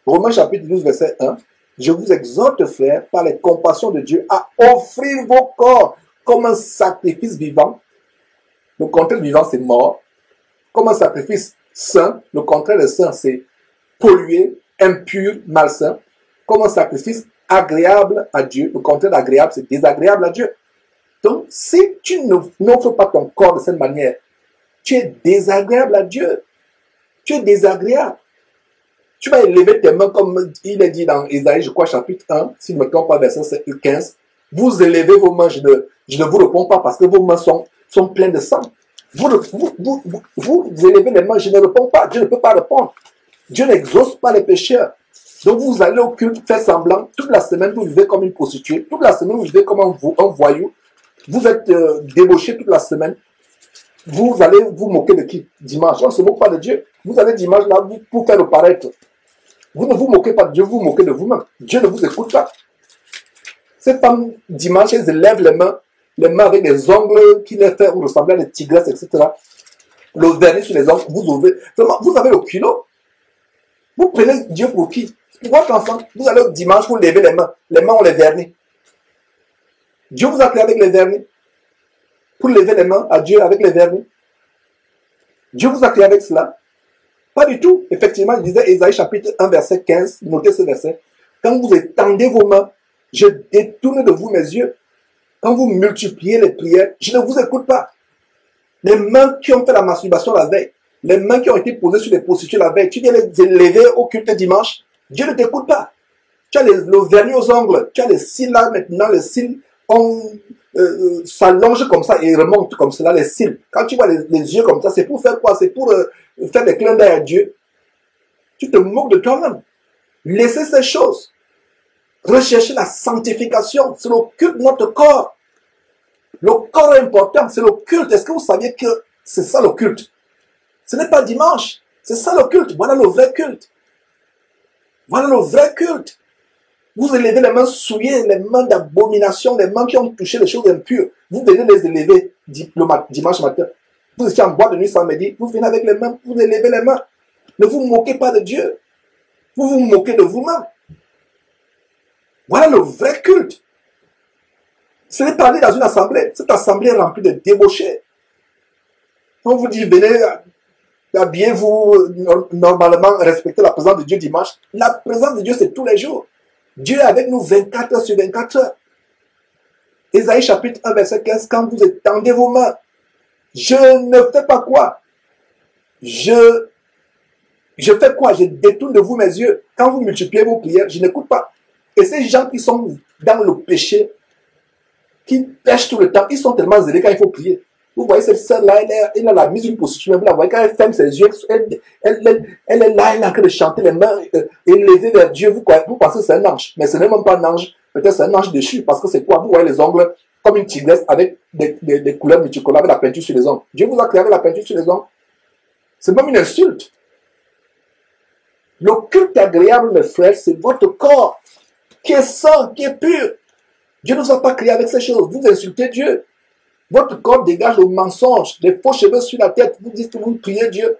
Romains chapitre 12, verset 1. Je vous exhorte, frères, par les compassions de Dieu, à offrir vos corps comme un sacrifice vivant. Le contraire vivant, c'est mort. Comme un sacrifice saint. Le contraire de saint, c'est pollué, impur, malsain. Comme un sacrifice agréable à Dieu. Le contraire d'agréable, c'est désagréable à Dieu. Donc, si tu n'offres pas ton corps de cette manière, tu es désagréable à Dieu. Tu es désagréable. Tu vas élever tes mains comme il est dit dans Isaïe, je crois, chapitre 1, si je ne me trompe pas, verset 15. Vous élevez vos mains, je ne vous réponds pas parce que vos mains sont pleines de sang. Vous élevez les mains, je ne réponds pas. Dieu ne peut pas répondre. Dieu n'exauce pas les pécheurs. Donc vous allez au culte, faire semblant. Toute la semaine, vous vivez comme une prostituée. Toute la semaine, vous vivez comme un voyou. Vous êtes débauché toute la semaine. Vous allez vous moquer de qui? Dimanche. On ne se moque pas de Dieu. Vous allez dimanche là pour faire le paraître. Vous ne vous moquez pas de Dieu, vous vous moquez de vous-même. Dieu ne vous écoute pas. Cette femme, dimanche, elle se lève les mains avec des ongles qui les font ressembler à des tigresses, etc. Le vernis sur les ongles, vous ouvrez. Vraiment, vous avez le culot. Vous prenez Dieu pour qui? Pour votre enfant. Vous allez au dimanche, vous levez les mains. Les mains ont les vernis. Dieu vous a créé avec les vernis. Pour lever les mains à Dieu avec les vernis. Dieu vous a créé avec cela. Pas du tout. Effectivement, il disait Ésaïe chapitre 1, verset 15. Notez ce verset. Quand vous étendez vos mains, je détourne de vous mes yeux. Quand vous multipliez les prières, je ne vous écoute pas. Les mains qui ont fait la masturbation la veille, les mains qui ont été posées sur les prostituées la veille, tu viens les élever au culte dimanche, Dieu ne t'écoute pas. Tu as le vernis aux ongles, tu as les cils là maintenant, les cils s'allongent comme ça et remontent comme cela, les cils. Quand tu vois les yeux comme ça, c'est pour faire quoi? C'est pour faire des clins d'œil à Dieu. Tu te moques de toi-même. Laissez ces choses. Recherchez la sanctification. C'est le culte de notre corps. Le corps est important, c'est le culte. Est-ce que vous saviez que c'est ça le culte? Ce n'est pas dimanche. C'est ça le culte. Voilà le vrai culte. Voilà le vrai culte. Vous élevez les mains souillées, les mains d'abomination, les mains qui ont touché les choses impures. Vous venez les élever dimanche matin. Vous étiez en boîte de nuit samedi. Vous venez avec les mains, vous élevez les mains. Ne vous moquez pas de Dieu. Vous vous moquez de vous-même. Voilà le vrai culte. Ce n'est pas aller dans une assemblée. Cette assemblée est remplie de débauchés. On vous dit, venez, habillez-vous, normalement, respectez la présence de Dieu dimanche. La présence de Dieu, c'est tous les jours. Dieu est avec nous 24 heures sur 24 heures. Ésaïe chapitre 1, verset 15, quand vous étendez vos mains, je ne fais pas quoi? Je fais quoi? Je détourne de vous mes yeux. Quand vous multipliez vos prières, je n'écoute pas. Et ces gens qui sont dans le péché, qui pêchent tout le temps, ils sont tellement zélés quand il faut prier. Vous voyez cette sœur-là, elle a la mise d'une prostituée, vous la voyez, quand elle ferme ses yeux, elle est là, elle est en train de chanter les mains élevées vers Dieu. Vous pensez que c'est un ange, mais ce n'est même pas un ange, peut-être c'est un ange déchu, parce que c'est quoi? Vous voyez les ongles comme une tigresse avec des couleurs multicolores, avec la peinture sur les ongles. Dieu vous a créé avec la peinture sur les ongles. C'est même une insulte. Le culte agréable, mes frères, c'est votre corps, qui est saint, qui est pur. Dieu ne nous a pas créé avec ces choses. Vous insultez Dieu. Votre corps dégage le mensonge, les faux cheveux sur la tête. Vous dites que vous priez Dieu.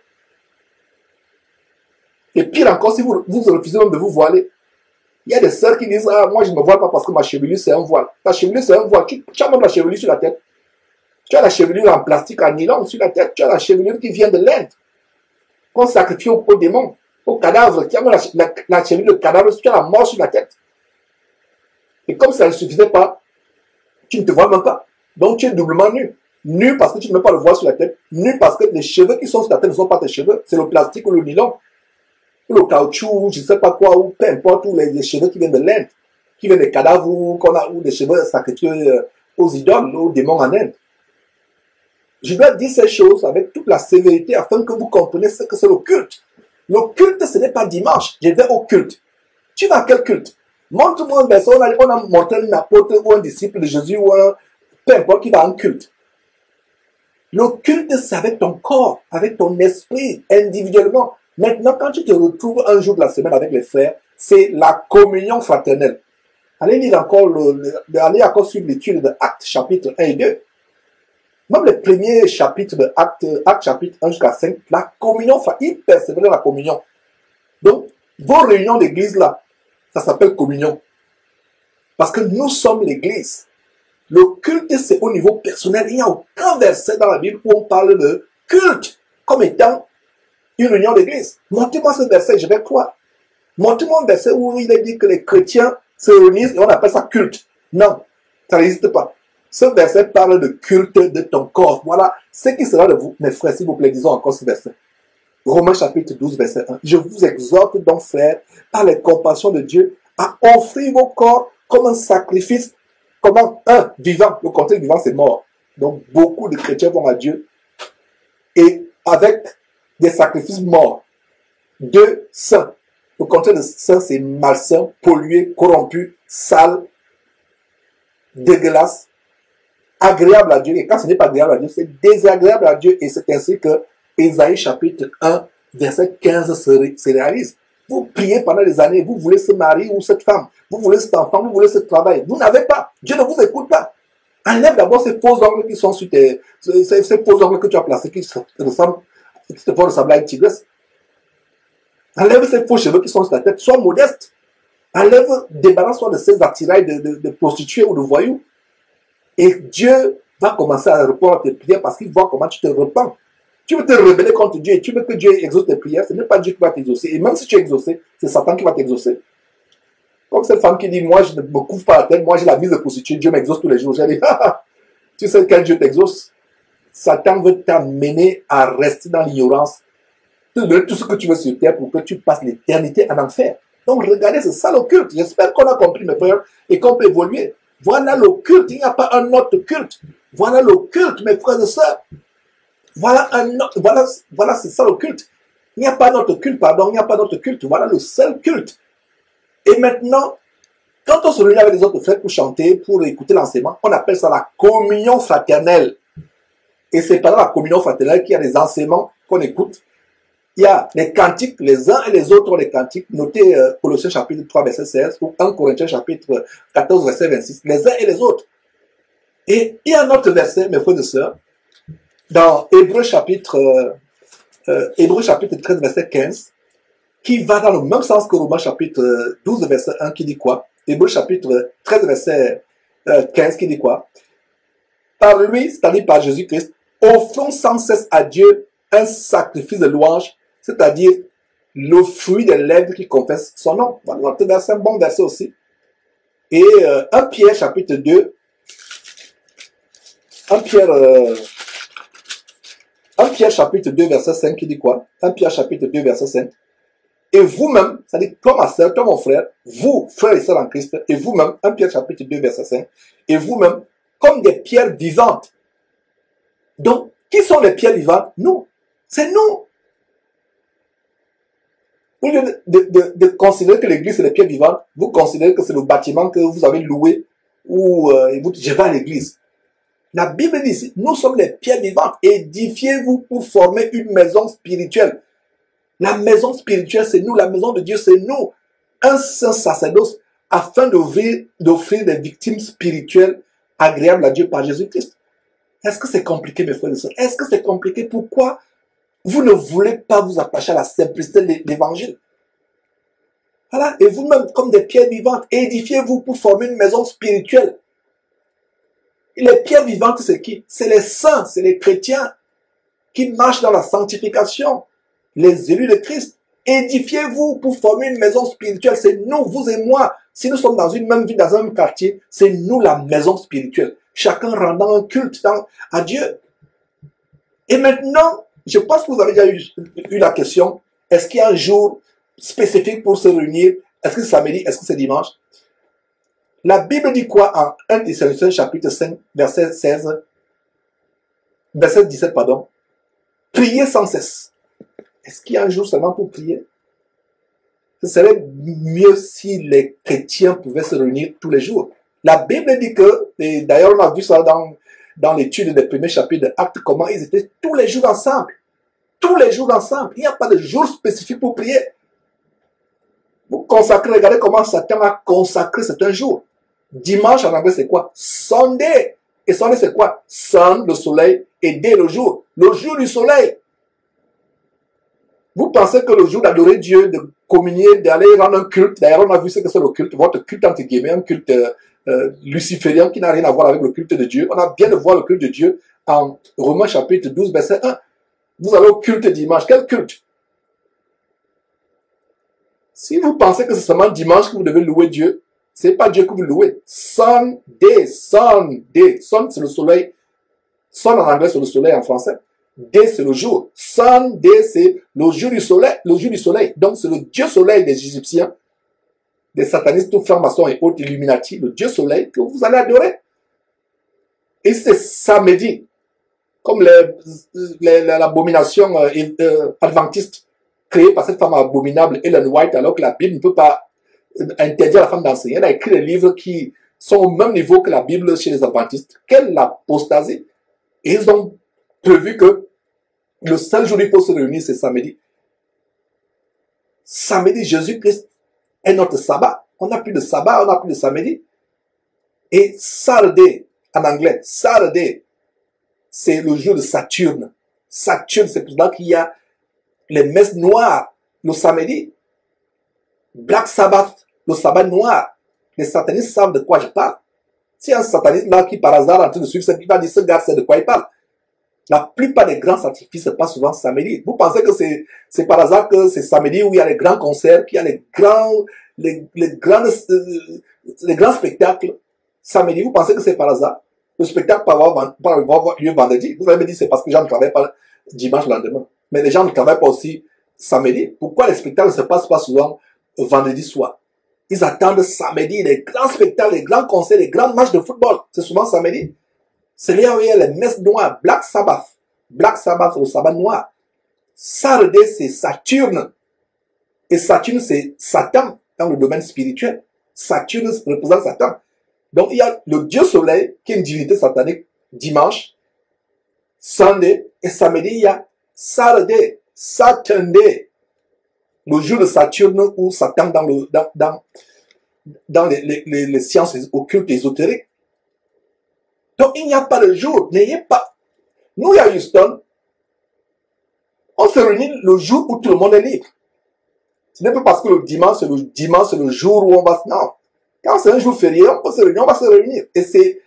Et pire encore, si vous refusez même de vous voiler. Il y a des sœurs qui disent, ah, moi je ne me voile pas parce que ma chevelure c'est un voile. Ta chevelure c'est un voile. Tu as même la chevelure sur la tête. Tu as la chevelure en plastique, en nylon sur la tête. Tu as la chevelure qui vient de l'Inde. Qu'on sacrifie au démon, au cadavre. Tu as même la chevelure de cadavre, tu as la mort sur la tête. Et comme ça ne suffisait pas, tu ne te vois même pas. Donc tu es doublement nu. Nu parce que tu ne mets pas le voile sur la tête. Nu parce que les cheveux qui sont sur la tête ne sont pas tes cheveux. C'est le plastique ou le nylon. Ou le caoutchouc, ou je ne sais pas quoi, ou peu importe, ou les cheveux qui viennent de l'Inde. Qui viennent des cadavres ou des cheveux sacrifiés aux idoles, aux démons en Inde. Je dois dire ces choses avec toute la sévérité afin que vous compreniez ce que c'est le culte. Le culte, ce n'est pas dimanche. Je vais au culte. Tu vas à quel culte? Montre-moi une personne, on a montré un apôtre ou un disciple de Jésus ou peu importe qui va en culte. Le culte, c'est avec ton corps, avec ton esprit, individuellement. Maintenant, quand tu te retrouves un jour de la semaine avec les frères, c'est la communion fraternelle. Allez lire encore, allez encore suivre l'étude de Actes chapitre 1 et 2. Même les premiers chapitres de Actes chapitre 1 jusqu'à 5, la communion, ils persévéraient dans la communion. Donc, vos réunions d'église là, ça s'appelle communion. Parce que nous sommes l'église. Le culte, c'est au niveau personnel. Il n'y a aucun verset dans la Bible où on parle de culte comme étant une réunion d'église. Montrez-moi ce verset, je vais croire. Montrez-moi un verset où il est dit que les chrétiens se réunissent et on appelle ça culte. Non, ça n'existe pas. Ce verset parle de culte de ton corps. Voilà ce qui sera de vous, mes frères, s'il vous plaît, disons encore ce verset. Romains chapitre 12, verset 1. Je vous exhorte donc, frères, par les compassions de Dieu, à offrir vos corps comme un sacrifice, comme un vivant. Le contraire vivant, c'est mort. Donc, beaucoup de chrétiens vont à Dieu et avec des sacrifices morts. Deux, saints. Le contraire de saint, c'est malsain, pollué, corrompu, sale, dégueulasse, agréable à Dieu. Et quand ce n'est pas agréable à Dieu, c'est désagréable à Dieu. Et c'est ainsi que Ésaïe chapitre 1, verset 15 se réalise. Vous priez pendant des années, vous voulez ce mari ou cette femme, vous voulez cet enfant, vous voulez ce travail. Vous n'avez pas. Dieu ne vous écoute pas. Enlève d'abord ces faux ongles qui sont sur ces faux ongles que tu as placés qui te font ressembler à une tigresse. Enlève ces faux cheveux qui sont sur ta tête. Sois modeste. Enlève, débarrasse-toi de ces attirails de prostituées ou de voyous. Et Dieu va commencer à répondre à tes prières parce qu'il voit comment tu te repens. Tu veux te rebeller contre Dieu et tu veux que Dieu exauce tes prières, ce n'est pas Dieu qui va t'exaucer. Et même si tu es exaucé, c'est Satan qui va t'exaucer. Comme cette femme qui dit, moi je ne me couvre pas la tête, moi j'ai la vie de prostituée, Dieu m'exauce tous les jours. J'ai dit, tu sais quel Dieu t'exauce? Satan veut t'amener à rester dans l'ignorance. Te donner tout ce que tu veux sur terre pour que tu passes l'éternité en enfer. Donc regardez, c'est ça le culte. J'espère qu'on a compris mes frères et qu'on peut évoluer. Voilà le culte, il n'y a pas un autre culte. Voilà le culte, mes frères et sœurs. Voilà c'est ça le culte. Il n'y a pas d'autre culte, pardon, il n'y a pas d'autre culte. Voilà le seul culte. Et maintenant, quand on se réunit avec les autres frères pour chanter, pour écouter l'enseignement, on appelle ça la communion fraternelle. Et c'est pendant la communion fraternelle qu'il y a des enseignements qu'on écoute. Il y a les cantiques, les uns et les autres ont les cantiques. Notez Colossiens chapitre 3, verset 16, ou 1 Corinthiens chapitre 14, verset 26. Les uns et les autres. Et il y a un autre verset, mes frères et sœurs, dans Hébreux chapitre 13, verset 15, qui va dans le même sens que Romains chapitre 12, verset 1, qui dit quoi? Hébreux chapitre 13, verset 15, qui dit quoi? Par lui, c'est-à-dire par Jésus-Christ, offrons sans cesse à Dieu un sacrifice de louange, c'est-à-dire le fruit des lèvres qui confessent son nom. Voilà, c'est un bon verset aussi. Et 1 Pierre chapitre 2, 1 Pierre chapitre 2 verset 5 qui dit quoi? 1 Pierre chapitre 2 verset 5. Et vous-même, c'est-à-dire toi ma sœur, toi mon frère, vous, frères et sœurs en Christ, et vous-même, 1 Pierre chapitre 2 verset 5, et vous-même, comme des pierres vivantes. Donc, qui sont les pierres vivantes? Nous. C'est nous. Au lieu de considérer que l'église c'est les pierres vivantes, vous considérez que c'est le bâtiment que vous avez loué ou je vais à l'église. La Bible dit ici, nous sommes les pierres vivantes. Édifiez-vous pour former une maison spirituelle. La maison spirituelle, c'est nous. La maison de Dieu, c'est nous. Un saint sacerdoce afin d'offrir des victimes spirituelles agréables à Dieu par Jésus-Christ. Est-ce que c'est compliqué, mes frères et sœurs? Est-ce que c'est compliqué? Pourquoi vous ne voulez pas vous attacher à la simplicité de l'évangile? Voilà. Et vous-même, comme des pierres vivantes, édifiez-vous pour former une maison spirituelle. Et les pierres vivantes, c'est qui? C'est les saints, c'est les chrétiens qui marchent dans la sanctification, les élus de Christ. Édifiez-vous pour former une maison spirituelle. C'est nous, vous et moi. Si nous sommes dans une même ville, dans un même quartier, c'est nous la maison spirituelle. Chacun rendant un culte à Dieu. Et maintenant, je pense que vous avez déjà eu la question, est-ce qu'il y a un jour spécifique pour se réunir? Est-ce que c'est samedi? Est-ce que c'est dimanche? La Bible dit quoi en 1 Thessaloniciens chapitre 5, verset 16, verset 17, pardon. Priez sans cesse. Est-ce qu'il y a un jour seulement pour prier? Ce serait mieux si les chrétiens pouvaient se réunir tous les jours. La Bible dit que, et d'ailleurs on a vu ça dans l'étude des premiers chapitres de Actes, comment ils étaient tous les jours ensemble. Tous les jours ensemble. Il n'y a pas de jour spécifique pour prier. Vous consacrez, regardez comment Satan a consacré certains jours. Dimanche en anglais c'est quoi? Sunday. Et Sunday c'est quoi? Sun, le soleil, et day, le jour. Le jour du soleil. Vous pensez que le jour d'adorer Dieu, de communier, d'aller rendre un culte, d'ailleurs on a vu ce que c'est le culte, votre culte entre guillemets, un culte luciférien qui n'a rien à voir avec le culte de Dieu. On a bien de voir le culte de Dieu en Romains chapitre 12, verset 1. Vous allez au culte dimanche. Quel culte? Si vous pensez que c'est seulement dimanche que vous devez louer Dieu, c'est pas Dieu que vous louez. Sunday, Sunday. Sun, c'est le soleil. Sun en anglais, c'est le soleil en français. Day, c'est le jour. Sunday, c'est le jour du soleil. Le jour du soleil. Donc, c'est le Dieu soleil des Égyptiens, des satanistes, tous francs-maçons et autres Illuminati, le Dieu soleil que vous allez adorer. Et c'est samedi, comme l'abomination adventiste créée par cette femme abominable, Ellen White, alors que la Bible ne peut pas interdire à la femme d'enseigner. Elle a écrit des livres qui sont au même niveau que la Bible chez les adventistes. Quelle apostasie! Et ils ont prévu que le seul jour où il faut se réunir, c'est samedi. Samedi, Jésus-Christ est notre sabbat. On n'a plus de sabbat, on n'a plus de samedi. Et Saturday, en anglais, Saturday, c'est le jour de Saturne. Saturne, c'est pour ça qu'il y a les messes noires le samedi. Black Sabbath, le sabbat noir. Les satanistes savent de quoi je parle. Si un sataniste là qui par hasard est en train de suivre cette, il va dire ce gars c'est de quoi il parle. La plupart des grands sacrifices se passent souvent samedi. Vous pensez que c'est par hasard que c'est samedi où il y a les grands concerts, qu'il y a les grands spectacles samedi. Vous pensez que c'est par hasard? Le spectacle peut avoir lieu vendredi. Vous allez me dire c'est parce que les gens ne travaillent pas dimanche le lendemain. Mais les gens ne travaillent pas aussi samedi. Pourquoi les spectacles ne se passent pas souvent vendredi soir? Ils attendent samedi, les grands spectacles, les grands concerts, les grands matchs de football. C'est souvent samedi. C'est là où il y a les messes noires, Black Sabbath. Black Sabbath, le sabbat noir. Saturday, c'est Saturne. Et Saturne, c'est Satan dans le domaine spirituel. Saturne représente Satan. Donc, il y a le Dieu Soleil, qui est une divinité satanique, dimanche, Sunday, et samedi, il y a Saturday, Saturday, le jour de Saturne ou Satan dans les sciences occultes ésotériques. Donc, il n'y a pas de jour, n'ayez pas. Nous, à Houston, on se réunit le jour où tout le monde est libre. Ce n'est pas parce que le dimanche, c'est le jour où on va se... Non. Quand c'est un jour férié, on peut se réunir, on va se réunir. Et c'est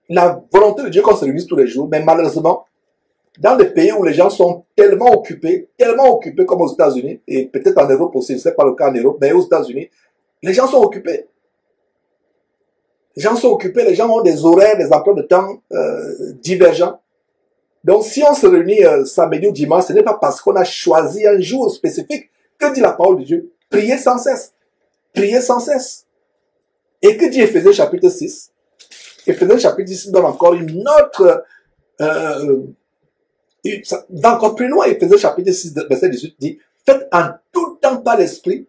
la volonté de Dieu qu'on se réunisse tous les jours. Mais malheureusement, dans des pays où les gens sont tellement occupés comme aux États-Unis, et peut-être en Europe aussi, ce n'est pas le cas en Europe, mais aux États-Unis, les gens sont occupés. Les gens sont occupés, les gens ont des horaires, des emplois de temps divergents. Donc, si on se réunit samedi ou dimanche, ce n'est pas parce qu'on a choisi un jour spécifique. Que dit la parole de Dieu? Priez sans cesse. Priez sans cesse. Et que dit Éphésiens chapitre 6? Éphésiens chapitre 6 donne encore une autre... va encore plus loin. Éphésiens chapitre 6, verset 18 dit, faites en tout temps par l'esprit,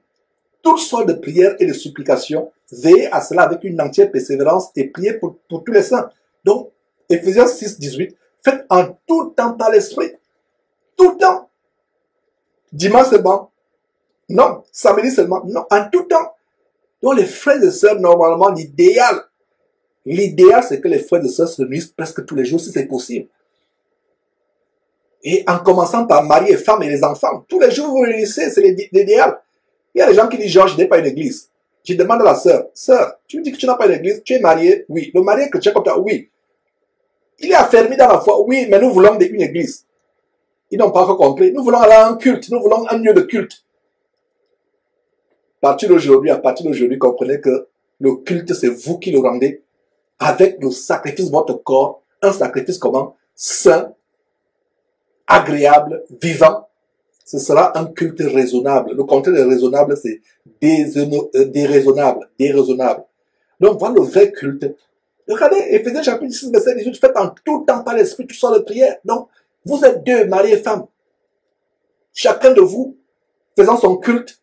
toutes sortes de prières et de supplications, veillez à cela avec une entière persévérance et priez pour tous les saints. Donc, Éphésiens 6, 18, faites en tout temps par l'esprit. Tout le temps. Dimanche seulement. Non. Samedi seulement. Non. En tout temps. Donc, les frères et sœurs, normalement, l'idéal, c'est que les frères et sœurs se réunissent presque tous les jours, si c'est possible. Et en commençant par mari et femme et les enfants, tous les jours vous réunissez, c'est l'idéal. Il y a des gens qui disent, Georges, je n'ai pas une église. Je demande à la sœur, tu me dis que tu n'as pas une église, tu es marié? Oui. Le mari est chrétien comme toi? Oui. Il est affermi dans la foi? Oui, mais nous voulons une église. Ils n'ont pas encore compris. Nous voulons aller à un culte, nous voulons un lieu de culte. À partir d'aujourd'hui, comprenez que le culte, c'est vous qui le rendez avec le sacrifice de votre corps, un sacrifice comment? Saint, agréable, vivant. Ce sera un culte raisonnable. Le contraire de raisonnable, c'est déraisonnable. Donc, voilà le vrai culte. Regardez, Éphésiens chapitre 6, verset 18, faites en tout temps par l'esprit toutes sortes de prières. Donc, vous êtes deux, mari et femme. Chacun de vous faisant son culte,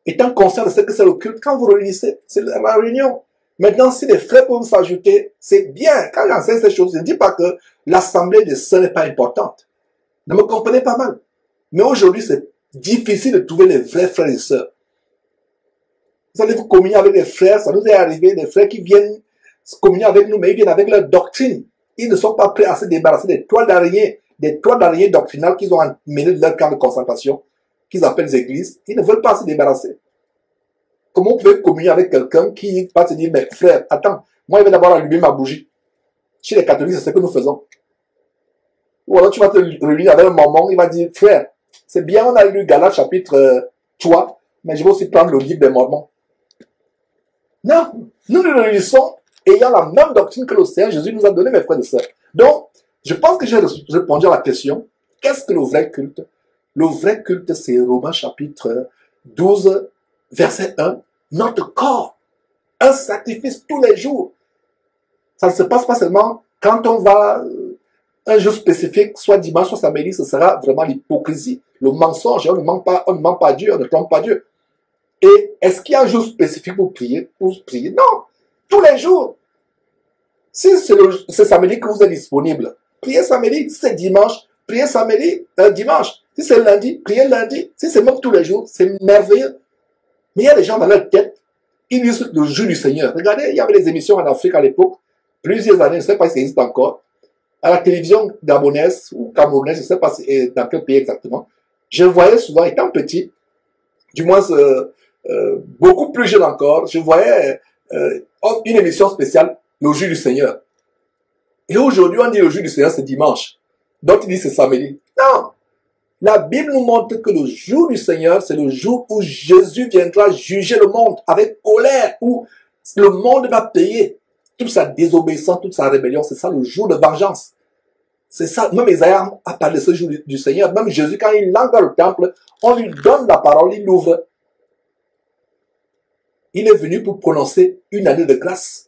étant conscient de ce que c'est le culte, quand vous réunissez, c'est la réunion. Maintenant, si les frères peuvent s'ajouter, c'est bien. Quand j'enseigne ces choses, je ne dis pas que l'assemblée des sœurs n'est pas importante. Ne me comprenez pas mal. Mais aujourd'hui, c'est difficile de trouver les vrais frères et sœurs. Vous allez vous communier avec des frères, ça nous est arrivé, des frères qui viennent se communier avec nous, mais ils viennent avec leur doctrine. Ils ne sont pas prêts à se débarrasser des toiles d'araignée doctrinales qu'ils ont menées de leur camp de concentration, qu'ils appellent les églises. Ils ne veulent pas se débarrasser. Comment vous pouvez communier avec quelqu'un qui va se dire, mais frère, attends, moi je vais d'abord allumer ma bougie. Chez les catholiques, c'est ce que nous faisons. Ou alors tu vas te réunir avec un moment, il va dire, frère, c'est bien, on a lu Galates chapitre 3, mais je vais aussi prendre le livre des Mormons. Non, nous nous réunissons ayant la même doctrine que le Seigneur Jésus nous a donné, mes frères et sœurs. Donc, je pense que j'ai répondu à la question, qu'est-ce que le vrai culte? Le vrai culte, c'est Romains chapitre 12, verset 1, notre corps, un sacrifice tous les jours. Ça ne se passe pas seulement quand on va un jour spécifique, soit dimanche, soit samedi, ce sera vraiment l'hypocrisie, le mensonge. On ne ment pas à Dieu, on ne trompe pas Dieu. Et est-ce qu'il y a un jour spécifique pour prier? Non, tous les jours. Si c'est samedi que vous êtes disponible, priez samedi. Si c'est dimanche, priez samedi, dimanche. Si c'est lundi, priez lundi. Si c'est même tous les jours, c'est merveilleux. Mais il y a des gens dans leur tête, ils lisent le jour du Seigneur. Regardez, il y avait des émissions en Afrique à l'époque, plusieurs années, je ne sais pas si ça existe encore, à la télévision gabonaise ou camerounaise, je ne sais pas dans quel pays exactement. Je voyais souvent, étant petit, du moins beaucoup plus jeune encore, je voyais une émission spéciale, le jour du Seigneur. Et aujourd'hui, on dit le jour du Seigneur, c'est dimanche. D'autres disent c'est samedi. Non! La Bible nous montre que le jour du Seigneur, c'est le jour où Jésus viendra juger le monde avec colère, où le monde va payer toute sa désobéissance, toute sa rébellion. C'est ça le jour de vengeance. C'est ça. Même Isaïe a parlé de ce jour du Seigneur. Même Jésus, quand il entre dans le temple, on lui donne la parole, il l'ouvre. Il est venu pour prononcer une année de grâce.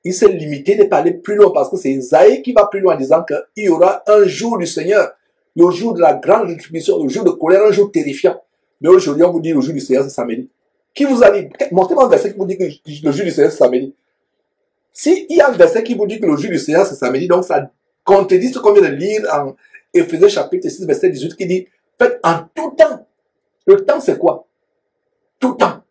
Il s'est limité de parler plus loin parce que c'est Isaïe qui va plus loin en disant qu'il y aura un jour du Seigneur. Le jour de la grande rétribution, le jour de colère, un jour terrifiant. Mais aujourd'hui, on vous dit le jour du Seigneur, c'est samedi. Qui vous a dit? Montrez-moi un verset qui vous dit que le jour du Seigneur, c'est samedi. S'il y a un verset qui vous dit que le jour du Seigneur, c'est samedi, donc ça contredit ce qu'on vient de lire en Éphésiens chapitre 6, verset 18, qui dit, faites en tout temps. Le temps, c'est quoi? Tout temps.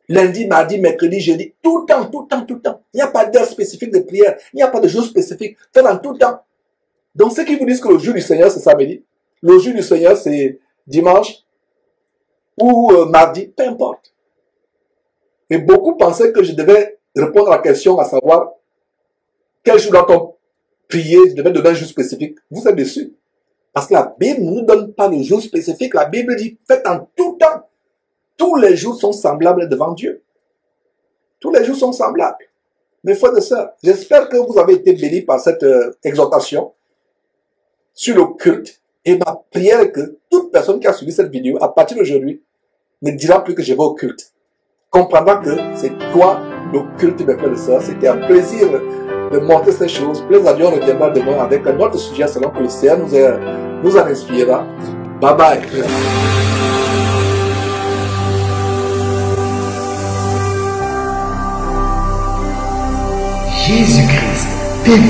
Lundi, mardi, mercredi, jeudi, tout le temps, tout le temps, tout le temps. Il n'y a pas d'heure spécifique de prière. Il n'y a pas de jour spécifique. Faites en tout le temps. Donc, ceux qui vous disent que le jour du Seigneur, c'est samedi, le jour du Seigneur, c'est dimanche ou mardi, peu importe. Et beaucoup pensaient que je devais répondre à la question, à savoir, quel jour doit-on prier? Je devais donner un jour spécifique. Vous êtes déçus. Parce que la Bible ne nous donne pas le jour spécifique. La Bible dit, faites en tout temps. Tous les jours sont semblables devant Dieu. Tous les jours sont semblables. Mes frères et sœurs, j'espère que vous avez été bénis par cette exhortation sur le culte. Et ma prière est que toute personne qui a suivi cette vidéo, à partir d'aujourd'hui, ne dira plus que je vais au culte. Comprendra que c'est toi le culte, mes frères et sœurs. C'était un plaisir de montrer ces choses. Plaise à Dieu, on reviendra demain avec un autre sujet selon que le Seigneur nous en inspirera. Bye bye. Jésus-Christ TV,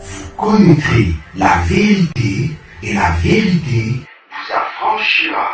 vous connaîtrez la vérité et la vérité vous affranchira.